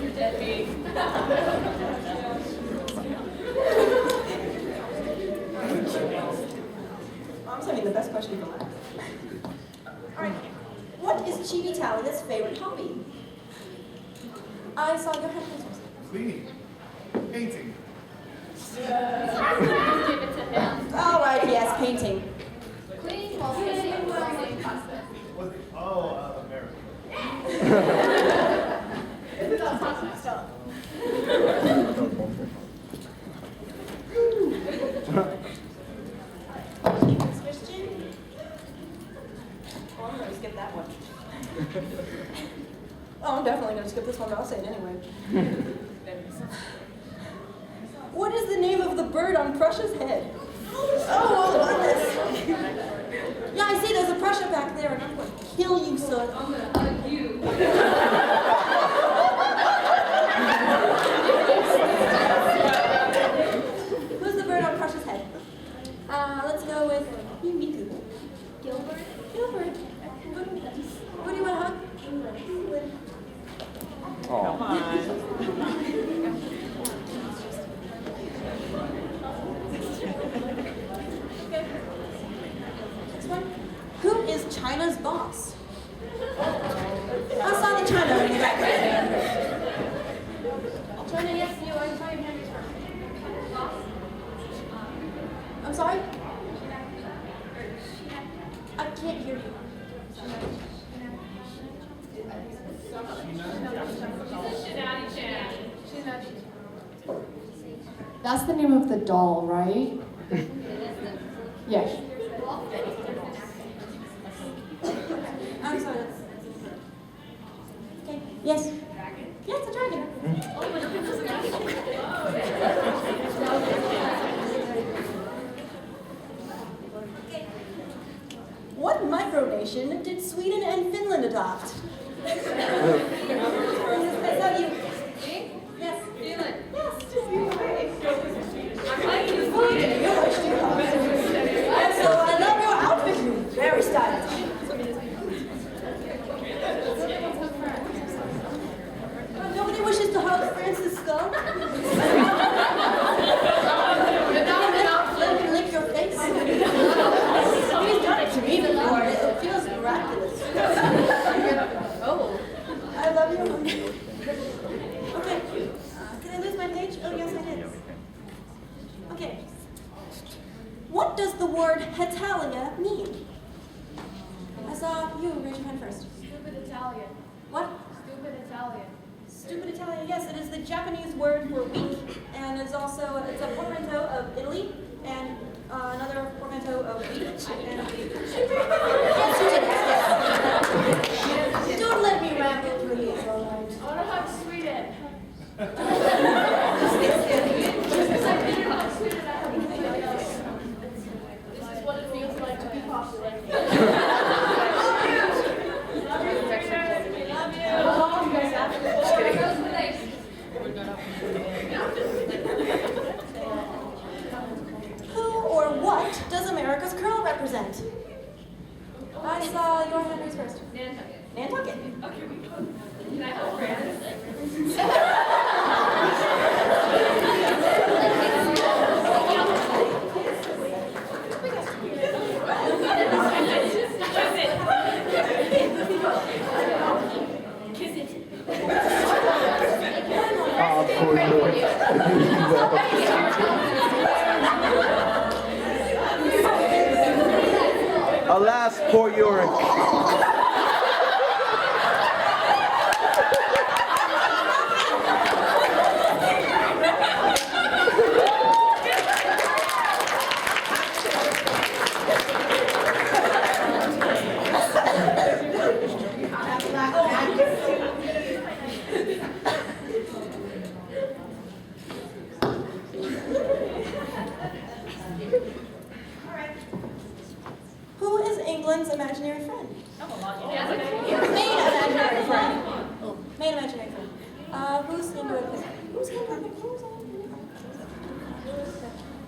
You're dead meat. I'm saving the best question for last. Alright. What is Chibitalia's favorite hobby? I saw your hand. Cleaning. Painting. Give it to him. Alright, yes, painting. Cleaning while sitting Oh, I'm definitely going to skip this one, but I'll say it anyway. What is the name of the bird on Prussia's head? Oh, well, this. Yeah, I see there's a Prussia back there, and I'm going to kill you, son. I'm going to hug you. Who's the bird on Prussia's head? Let's go with Miku. Gilbert? Gilbert. Who do you want to hug? Come on. Okay. Next one. Who is China's boss? I saw the China in the background. China, yes, you. I'm sorry, Henry's first. Boss. I'm sorry? I can't hear you. That's the name of the doll, right? Yes. I'm sorry. Okay. Yes. Yeah, it's a dragon. What micronation did Sweden and Finland adopt? Is that you? Yes. Finland. Yes. And so I love your outfit. Very stylish. Nobody wishes to hug Francis' skull? Let him lick your face? He's done it to me before. It feels miraculous. Oh. I love you. Okay. Did I lose my page? Oh, yes, I did. Okay. What does the word Hetalia mean? I saw you raise your hand first. Stupid Italian. What? Stupid Italian. Stupid Italian, yes, it is the Japanese word for weak, and it's also, it's a portmanteau of Italy, and another portmanteau of weak, and yes. Don't let me ramble, please, all right? I want to hug Sweden. This is what it feels like to be popular. Who or what does America's curl represent? I saw your hand raised first. Nantucket. Nantucket. Can I help France? Poor Lord. Alas, poor Yorick. Who is England's imaginary friend? Main imaginary friend. Main imaginary friend. Who's into it? Who's into it?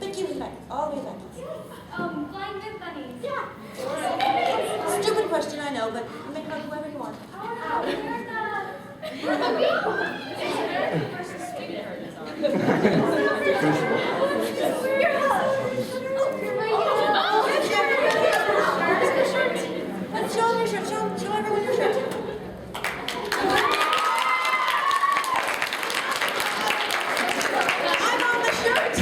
Thank you, back. All the way back. Flying big bunnies. Yeah. Stupid question, I know, but you make it up whoever you want. Let's show them your shirt. Show everyone your shirt. I'm on the shirt.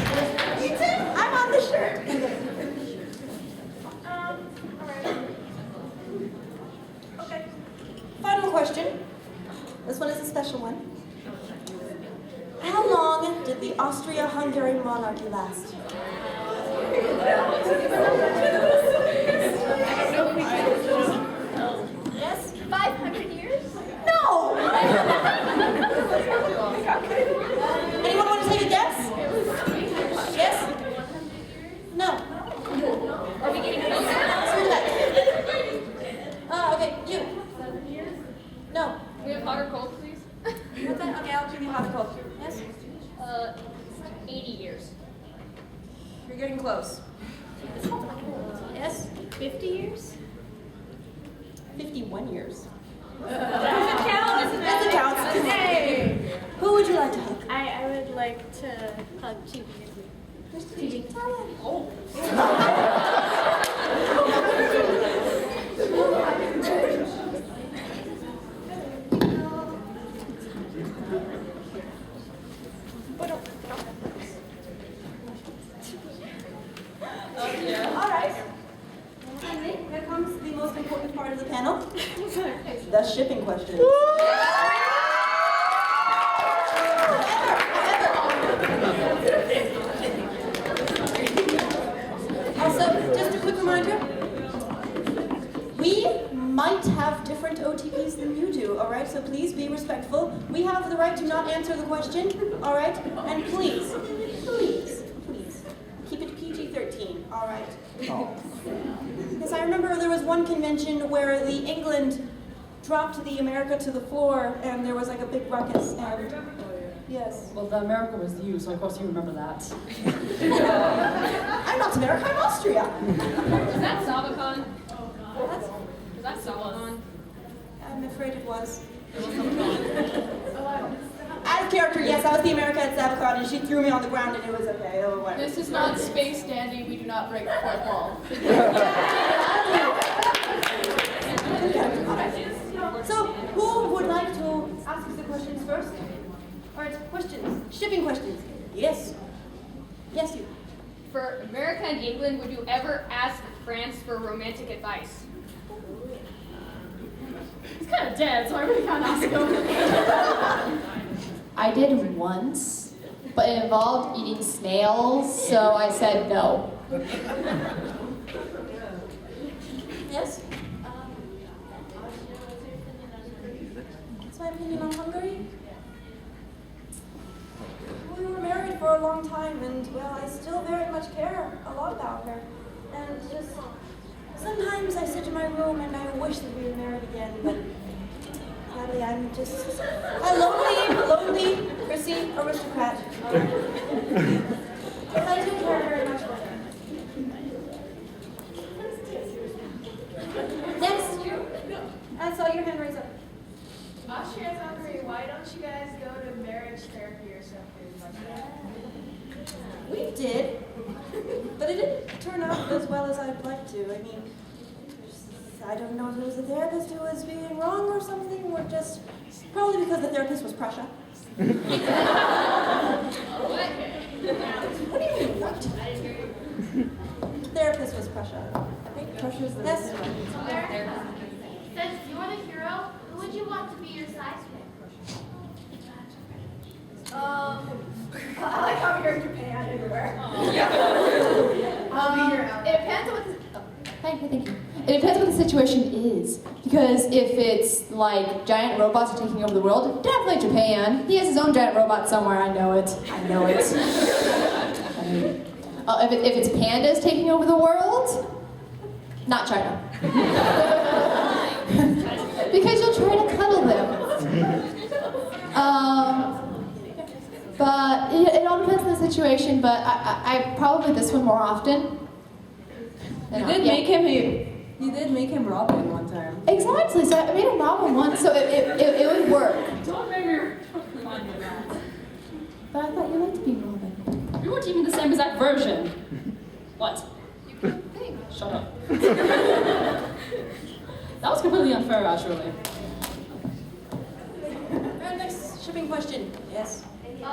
I'm on the shirt. Okay. Final question. This one is a special one. How long did the Austria-Hungary monarchy last? Yes? 500 years. close. Yes? 50 years? 51 years. Does it count? Yes, it counts. Hey! Who would you like to hug? I would like to hug Chibi. Chibitalia. Oh. All right. Here comes the most important part of the panel. The shipping questions. Also, just a quick reminder, we might have different OTPs than you do, all right? So please be respectful. We have the right to not answer the question, all right? And please, keep it PG-13, all right? Because I remember there was one convention where the England dropped the America to the floor, and there was like a big ruckus. And yes. Well, the America was you, so of course you remember that. I'm not America, I'm Austria. Is that Sabacon? What? Is that Sabacon? I'm afraid it was. Out of character, yes, I was the America at Sabacon, and she threw me on the ground, and it was okay. Oh, whatever. This is not space dandy. We do not break the fourth wall. So, who would like to ask us the questions first? All right, questions. Shipping questions. Yes. Yes, you. For America and England, would you ever ask France for romantic advice? He's kind of dead, so I really can't ask him. I did once, but it involved eating snails, so I said no. Yes? What's my opinion on Hungary? We were married for a long time, and, well, I still very much care a lot about her. And just, sometimes I sit in my room and I wish that we were married again, but sadly I'm just a lonely, prissy aristocrat. But I do care very much for her. Next. I saw your hand raise up. Austria and Hungary, why don't you guys go to marriage therapy or something like that? We did, but it didn't turn out as well as I'd like to. I mean, I don't know if it was the therapist who was being wrong or something, or just probably because the therapist was Prussia. What do you mean, what? Therapist was Prussia. Prussia's the best one. Since you're the hero, who would you want to be your sidekick? I like how you're in Japan everywhere. It depends on what the, thank you. It depends what the situation is. Because if it's like giant robots are taking over the world, definitely Japan. He has his own giant robot somewhere, I know it. If it's pandas taking over the world, not China. Because you'll try to cuddle them. But it all depends on the situation, but I probably this one more often. You did make him Robin one time. Exactly, so I made him Robin once, so it would work. Don't make me remind me of that. But I thought you liked being Robin. You weren't even the same exact version. What? Shut up. That was completely unfair, actually. Next shipping question. Yes. I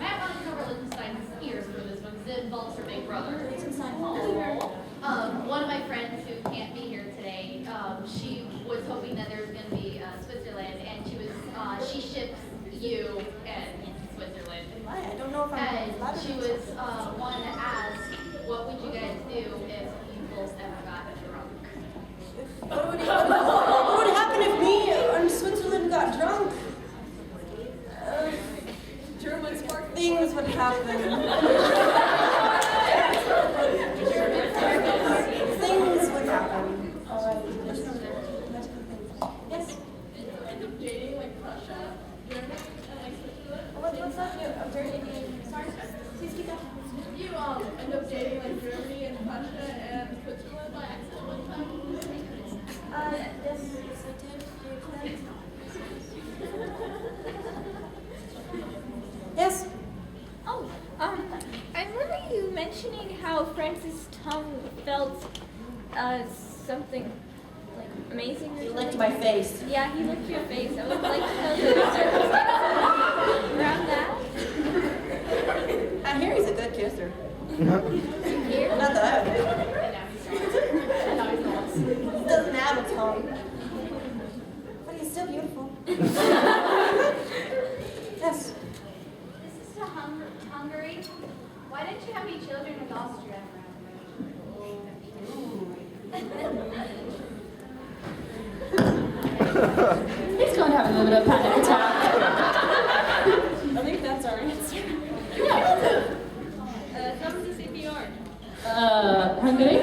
have gone to cover Lichtenstein's ears for this one because it involves her big brother. Lichtenstein. One of my friends who can't be here today, she was hoping that there was going to be Switzerland, and she ships you and Switzerland. I don't know if I'm And she was wanting to ask, what would you guys do if you both ever got drunk? What would happen if me and Switzerland got drunk? Things would happen. Things would happen. All right. Yes. End up dating like Prussia, Germany, and like Switzerland. What's that? I'm very sorry. Please keep that. felt something like amazing or You something. licked my face. Yeah, he licked your face. I would like to know the circumstances around that. I hear he's a good kisser. Here? Not that I would. He doesn't have a tongue. But he's still beautiful. Yes. This is to Hungary. Why didn't you have any children with Austria? He's going to have a little bit of panic attack. I think that's our answer. Thumbs to CPR. Hungary?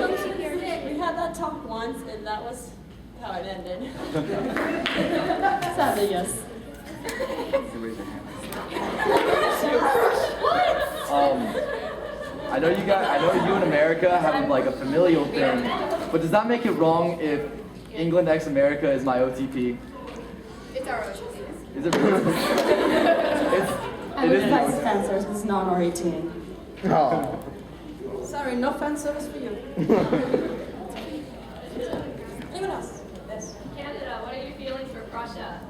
We had that talk once, and that was how it ended. Sadly, yes. I know you in America have like a familial thing, but does that make it wrong if England x America is my OTP? It's our OTP. Is it really? I would advise fan service was non-R18. Oh. Sorry, no fan service for you. Anyone else? Yes. Canada, what are your feelings for Prussia?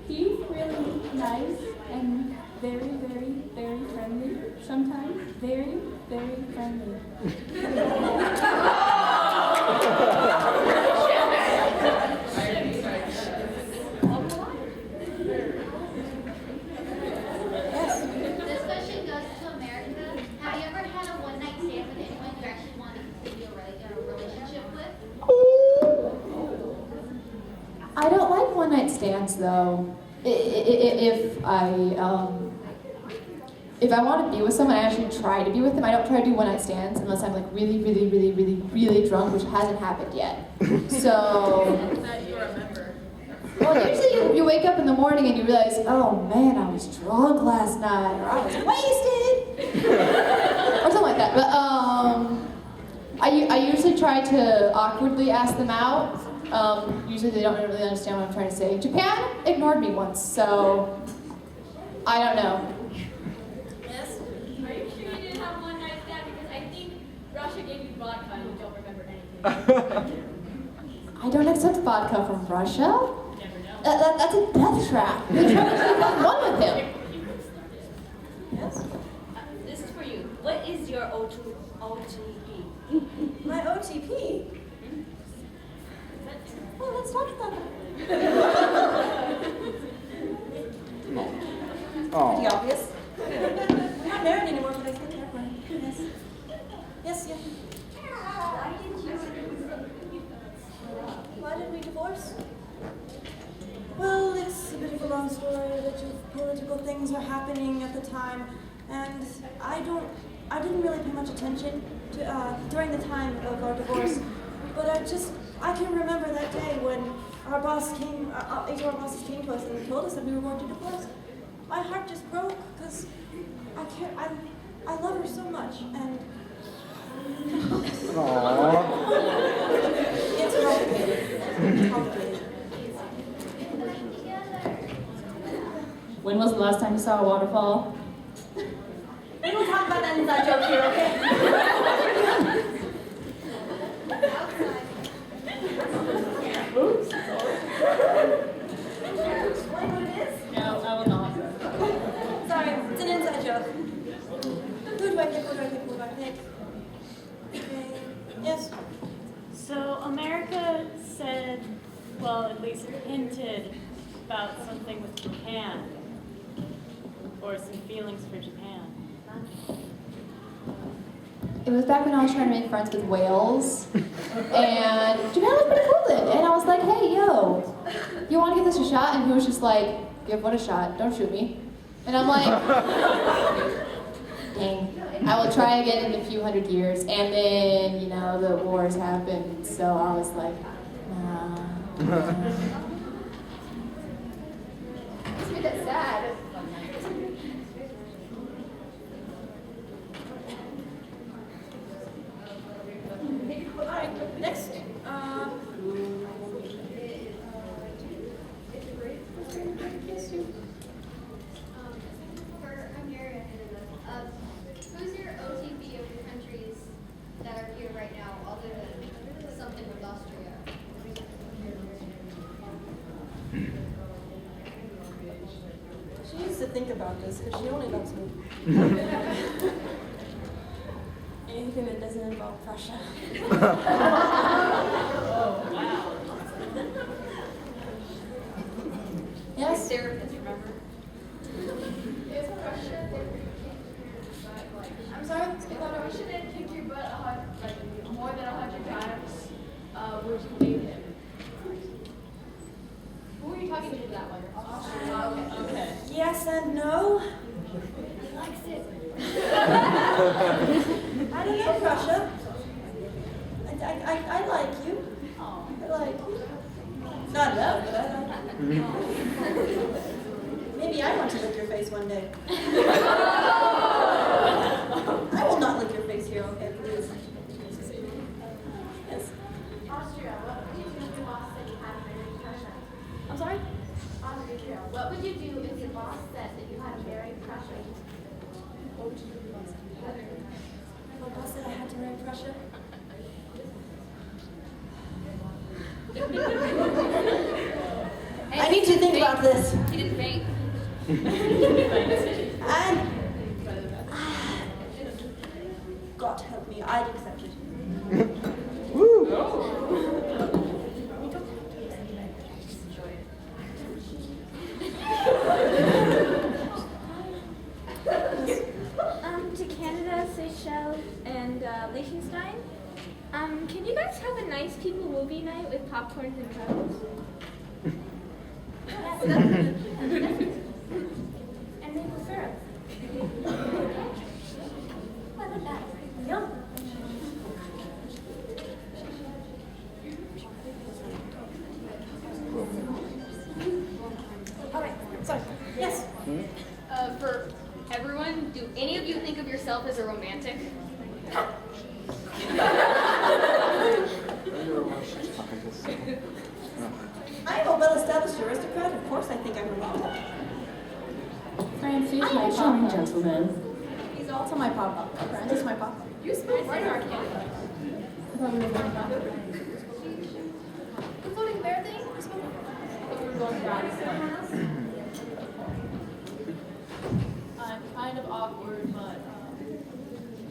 He's really nice and very, very, very friendly. Sometimes very, very friendly. This question goes to America. Have you ever had a one-night stand with anyone you actually want to continue a relationship with? I don't like one-night stands though. If I want to be with someone, I actually try to be with them. I don't try to do one-night stands unless I'm like really, really, really, really, really drunk, which hasn't happened yet. So, That you remember. well, usually you wake up in the morning and you realize, oh man, I was drunk last night, or I was wasted, or something like that. But I usually try to awkwardly ask them out. Usually they don't really understand what I'm trying to say. Japan ignored me once, so I don't know. Yes? Are you sure you didn't have one night stand? Because I think Russia gave you vodka and you don't remember anything. I don't accept vodka from Russia. Never know. That's a death trap. They tried to take one with him. Yes. This is for you. What is your OTP? My OTP? Well, let's talk about that. Pretty obvious. I'm not married anymore, but I still care for him. Yes. Yes, yeah. Why did we divorce? Well, it's a bit of a long story. A bunch of political things were happening at the time, and I didn't really pay much attention to during the time of our divorce. But I can remember that day when our boss came, each of our bosses came to us and told us that we were going to divorce. My heart just broke because I love her so much, and it's complicated. It's complicated. When was the last time you saw a waterfall? We don't talk about that inside joke here, okay? Explain what it is? No, I will not. Sorry, it's an inside joke. Who do I pick? Okay. Yes. So America said, well, at least hinted about something with Japan, or some feelings for Japan. It was back when I was trying to make friends with whales, and Japan was pretty cool then. And I was like, hey, yo, you want to give this a shot? And he was just like, give what a shot? Don't shoot me. And I'm like, dang, I will try again in a few hundred years. And then, the wars happened, so I was like, nah. That's sad. Alright, next. For Hungary, think about this because she only loves me. Anything that doesn't involve Prussia. Yes? Therapist, remember? Is Russia I'm sorry? if Russia didn't kick your butt more than 100 times, would you date him? Who are you talking to for that one? Okay. Yes and no. He likes it. I don't know, Prussia. I like you. I like you. Not love, but I like you. Maybe I want to lick your face one day. I will not lick your face here, okay, please. Yes. Austria, what would you do if your boss said you had a married Russia? I'm sorry? Austria, what would you do if your boss said that you had a married Russia? What would you do if your boss said? My boss said I had to marry Prussia. I need to think about this. He didn't faint. God help me, I'd accept it. To Canada, Seychelles, and Lichtenstein. Can you guys have a nice people movie night with popcorns and drugs? Yes, and maple syrup. I love that. Yum. All right, sorry. Yes. For everyone, do any of you think of yourself as a romantic? I'm a well-established aristocrat. Of course I think I'm romantic. Francis, my charming gentleman. He's also my papa. Francis, my papa. You spoke right our Canada. The floating bear thing? I'm kind of awkward, but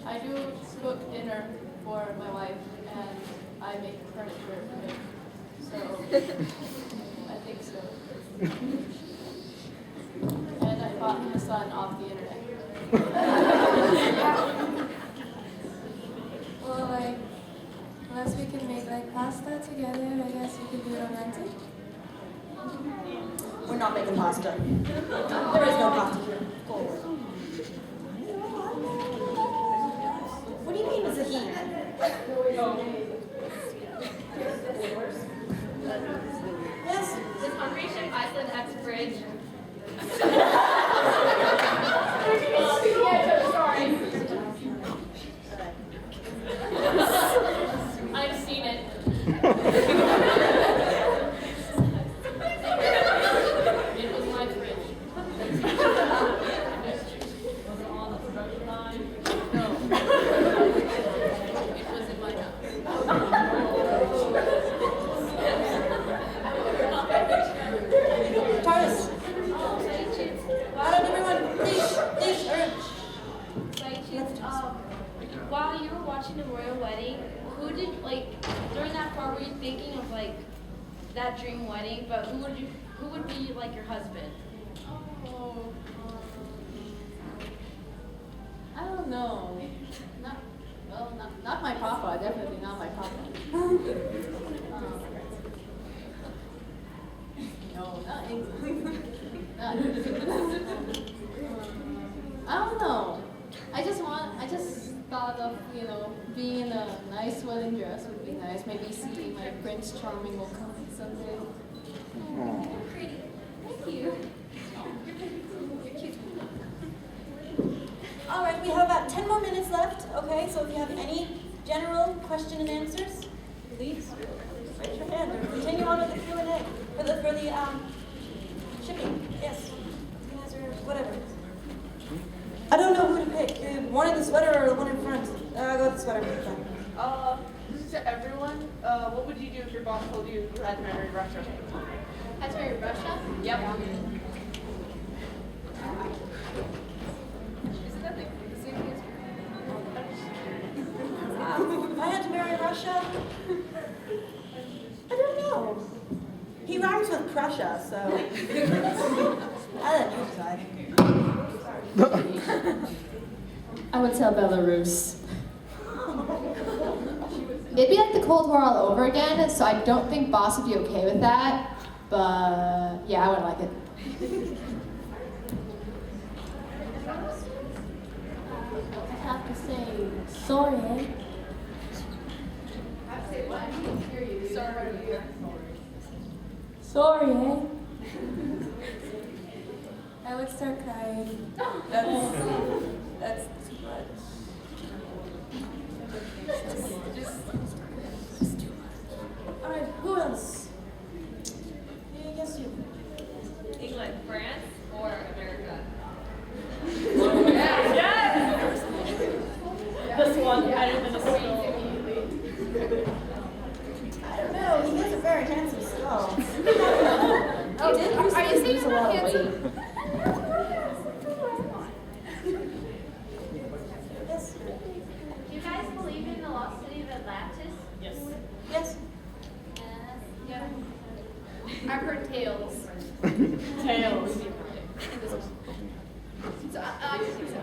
I do cook dinner for my wife, and I make furniture for him. So, I think so. And I bought him a son off the internet. Well, unless we can make pasta together, I guess we could do romantic. We're not making pasta. There is no pasta here. Forward. What do you mean it's a he? Yes? Does Hungary ship Iceland X fridge? Sorry. I've seen it. It was my fridge. Was it on the production line? No. It was in my house. Taurus. Why don't everyone please, While you were watching the royal wedding, who did during that part were you thinking of that dream wedding? But who would be your husband? Oh, I don't know. Not my papa. Definitely not my papa. No, not England. I don't know. I just thought of, being in a nice wedding dress would be nice. Maybe see my Prince Charming will come someday. Pretty. Thank you. You're cute. All right, we have about 10 more minutes left. Okay, so if you have any general question and answers, please raise your hand or continue on with the Q&A for the shipping. Yes, or whatever. I don't know who to pick. One in the sweater or the one in front. Go with the sweater. To everyone, what would you do if your boss told you you had to marry Russia? Had to marry Russia? Yep. Russia? I don't know. He rhymes with Prussia, so. I let you decide. I would tell Belarus. It'd be like the Cold War all over again, so I don't think Boss would be okay with that. But yeah, I wouldn't like it. I have to say, sorry, eh? Sorry, eh? I would start crying. That's too much. Just too much. Alright, who else? Yeah, I guess you. England, France, or America? This one, better than a skull. I don't know, he has a very handsome skull. Oh, did you Are you saying lose a I'm lot not of handsome? weight? Yes. Do you guys believe in the lost city of Atlantis? Yes. Yes. Yeah. I've heard tales. Tails. So I can see so.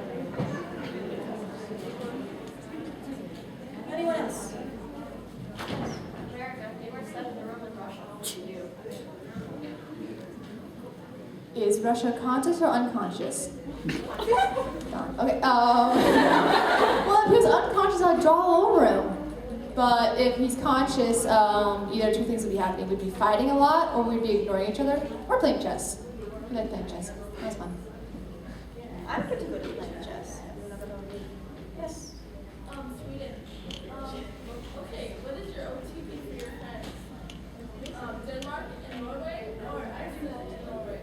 Anyone else? America, they were set in the room with Russia. What would you do? Is Russia conscious or unconscious? Darn. Okay. Well, if he was unconscious, I'd draw all over him. But if he's conscious, either two things would be happening. We'd be fighting a lot, or we'd be ignoring each other, or playing chess. We like playing chess. That was fun. I'm pretty good at playing chess. Yes. Sweden. Okay, what is your OTP for your friends? Denmark and Norway, or Iceland and Norway?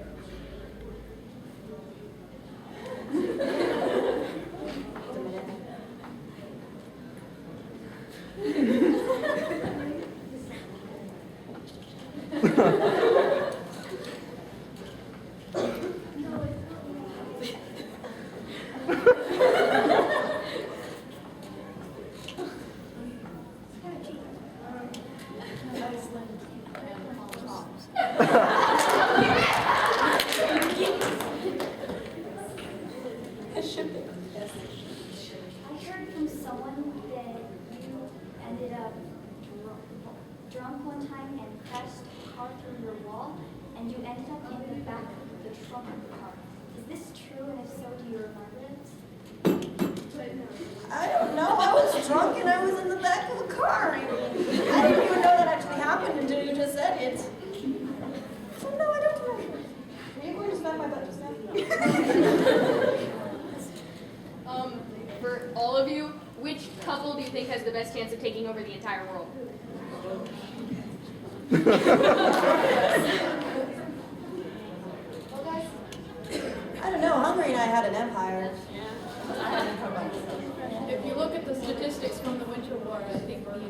I heard from someone that you ended up drunk one time and crashed a car through your wall, and you ended up in the back of the trunk of the car. Is this true, and if so, do you remember it? I don't know. I was drunk and I was in the back of a car. I didn't even know that actually happened until you just said it. So no, I don't remember. Were you going to smack my butt just now? For all of you, which couple do you think has the best chance of taking over the entire world? I don't know. Hungary and I had an empire. If you look at the statistics from the Winter War, I think we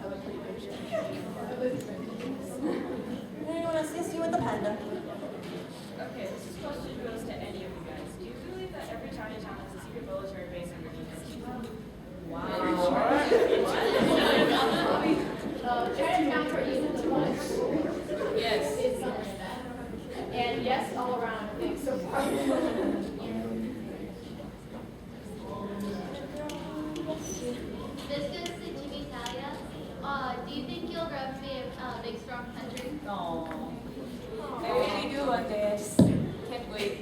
have a pretty good chance. Anyone else? Yes, you with the panda. Okay, this question goes to any of you guys. Do you believe that every tiny town has a secret military base underneath it? Wow. Chinatown for you the most. Yes. It's something like that. And yes, all around, I think so far. This goes to chibitalia. Do you think you'll grow up to be a big, strong country? No. I really do one day. I just can't wait.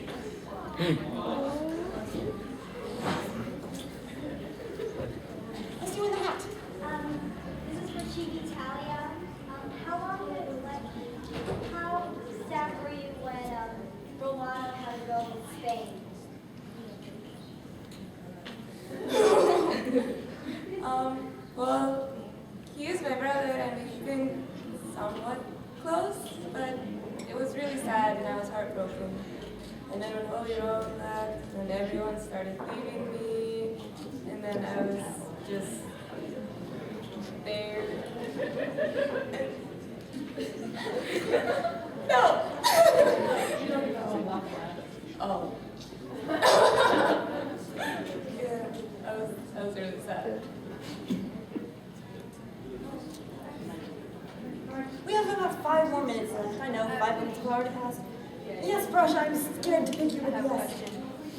Let's do in the hat. This is for chibitalia. How long did it like? How sad were you when Romano had to go with Spain? Well, he is my brother and we've been somewhat close, but it was really sad and I was heartbroken. And then when Holy Road left and everyone started leaving me, and then I was just there. No! Oh. Yeah, I was really sad. hard to ask. Yes, Brush, I'm scared to pick you with yes.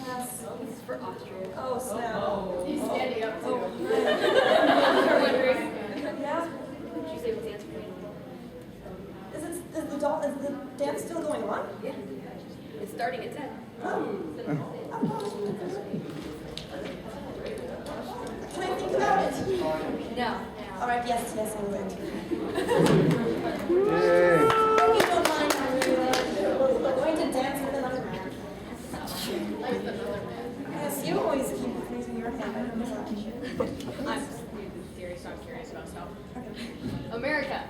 Yes. This is for Austria. Oh, snap. He's standing up too. Yeah? Did you say what's the answer? Is the dance still going on? Yeah. It's starting at 10. Oh. Can I think about it? No. All right, yes, I will. Yay. Hope you don't mind, I'm going to dance with another man. Yes, you always keep raising your hand. I don't know why. I'm serious, so I'm curious about stuff. America,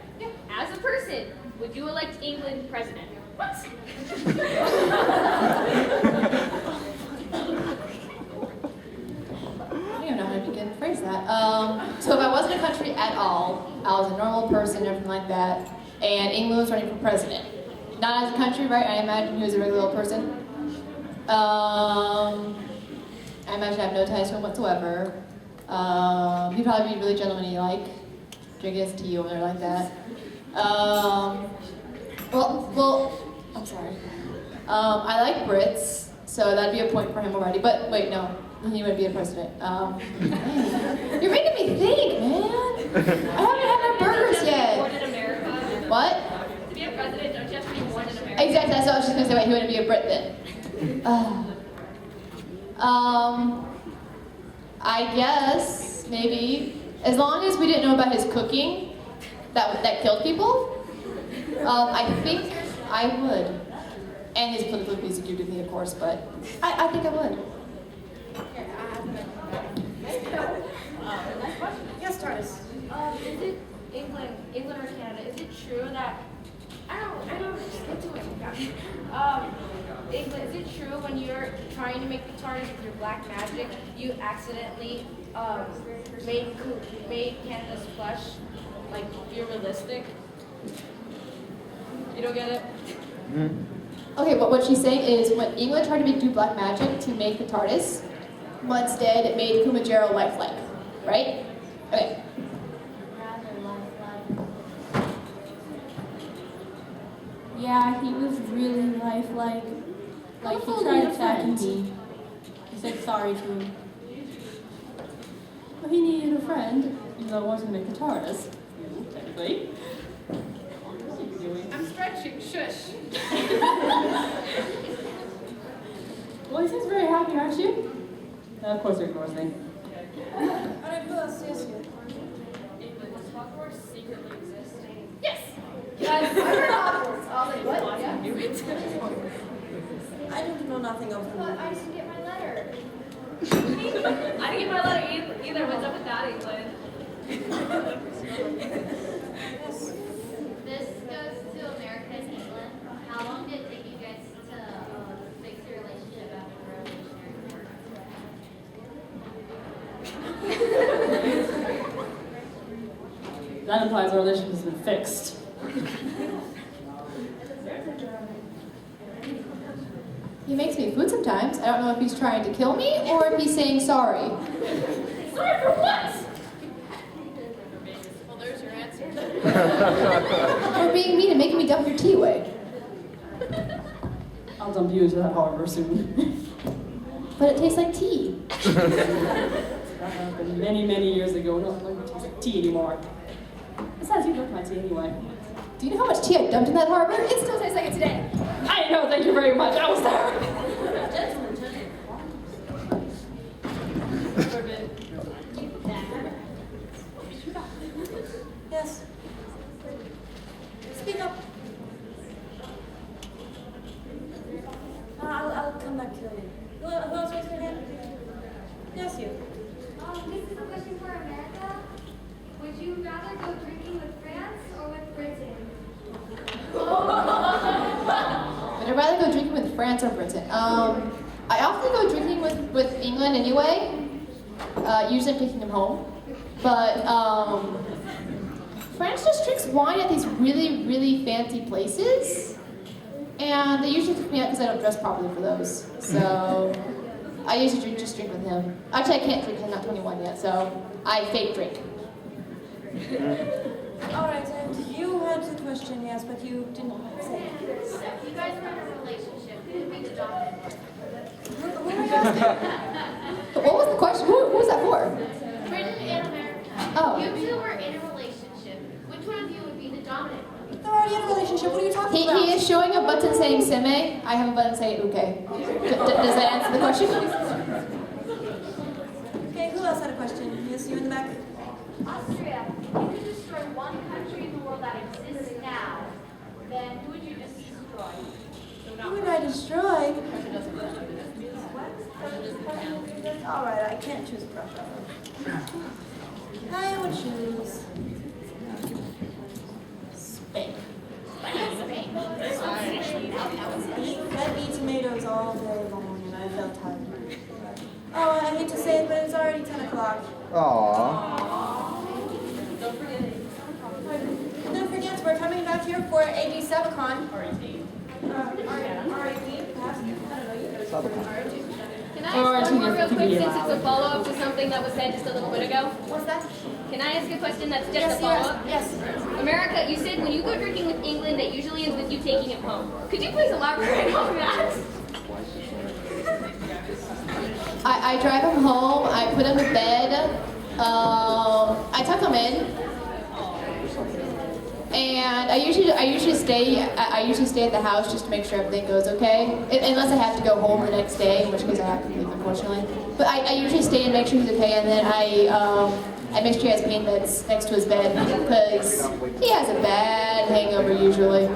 as a person, would you elect England president? What? I don't even know how to begin to phrase that. So if I wasn't a country at all, I was a normal person, everything like that, and England was running for president. Not as a country, right? I imagine he was a regular old person. I imagine I have no ties to him whatsoever. He'd probably be really gentlemanly, like drinking his tea over there like that. Well, I'm sorry. I like Brits, so that'd be a point for him already. But wait, no, he would be a president. You're making me think, man. I haven't had my burgers yet. Born in America. What? To be a president, don't you have to be born in America? Exactly. That's what I was just gonna say. Wait, he wouldn't be a Brit then. I guess maybe as long as we didn't know about his cooking, that killed people. I think I would. And his political views agree with me, of course, but I think I would. Yes, Tardis. Is it England or Canada? Is it true that I don't just get to it. England, is it true when you're trying to make the TARDIS with your black magic, you accidentally made Canada's flesh like be realistic? You don't get it? Okay, but what she's saying is when England tried to do black magic to make the TARDIS, well, instead it made Kumajero lifelike, right? Okay. Yeah, he was really lifelike. Like, he tried attacking me. He said sorry to him. But he needed a friend, even though I wasn't going to make the TARDIS. Technically. I'm stretching. Shush. Well, he seems very happy, aren't you? Of course, he ignores me. Alright, who else? Yes, you. Does Hogwarts secretly exist? Yes. Yes. I heard Hogwarts. I was like, what? Yeah. I don't know nothing of them. But I didn't get my letter. I didn't get my letter either. What's up with that, England? This goes to America and England. How long did it take you guys to fix your relationship after the Revolutionary War? That implies our relationship has been fixed. He makes me food sometimes. I don't know if he's trying to kill me or if he's saying sorry. Sorry for what? Well, there's your answer. For being mean and making me dump your tea away. I'll dump you into that harbor soon. But it tastes like tea. That happened many, many years ago. No, it doesn't taste like tea anymore. Besides, you dumped my tea anyway. Do you know how much tea I dumped in that harbor? It still tastes like it today. I know, thank you very much. I was there. Yes. Speak up. I'll come back to you. Who else raised their hand? Yes, you. This is a question for America. Would you rather go drinking with France or with Britain? Would I rather go drinking with France or Britain? I often go drinking with England anyway. Usually I'm taking them home. But France just drinks wine at these really, really fancy places. And they usually kick me out because I don't dress properly for those. So I usually just drink with him. Actually, I can't drink because I'm not 21 yet, so I fake drink. All right, and you had the question, yes, but you didn't say. You guys are in a relationship. Who would be the dominant one? What was the question? Who was that for? Britain and America. Oh. You two are in a relationship. Which one of you would be the dominant one? They're already in a relationship. What are you talking about? He is showing a button saying seme. I have a button saying okay. Does that answer the question? Okay, who else had a question? Yes, you in the back. Austria, if you could destroy one country in the world that exists now, then who would you destroy? Who would I destroy? All right, I can't choose Prussia. I would choose Spain. Fed me tomatoes all day long, and I felt tired. Oh, I hate to say it, but it's already 10 o'clock. Aww. And don't forget, we're coming back here for AD Sabacon. Can I ask one more real quick since it's a follow-up to something that was said just a little bit ago? What's that? Can I ask a question that's just a follow-up? Yes. America, you said when you go drinking with England, that usually ends with you taking it home. Could you please elaborate on that? I drive him home. I put him to bed. I tuck him in. And I usually stay at the house just to make sure everything goes okay. Unless I have to go home the next day, in which case I have to leave, unfortunately. But I usually stay and make sure he's okay, and then I make sure he has pain meds next to his bed because he has a bad hangover usually.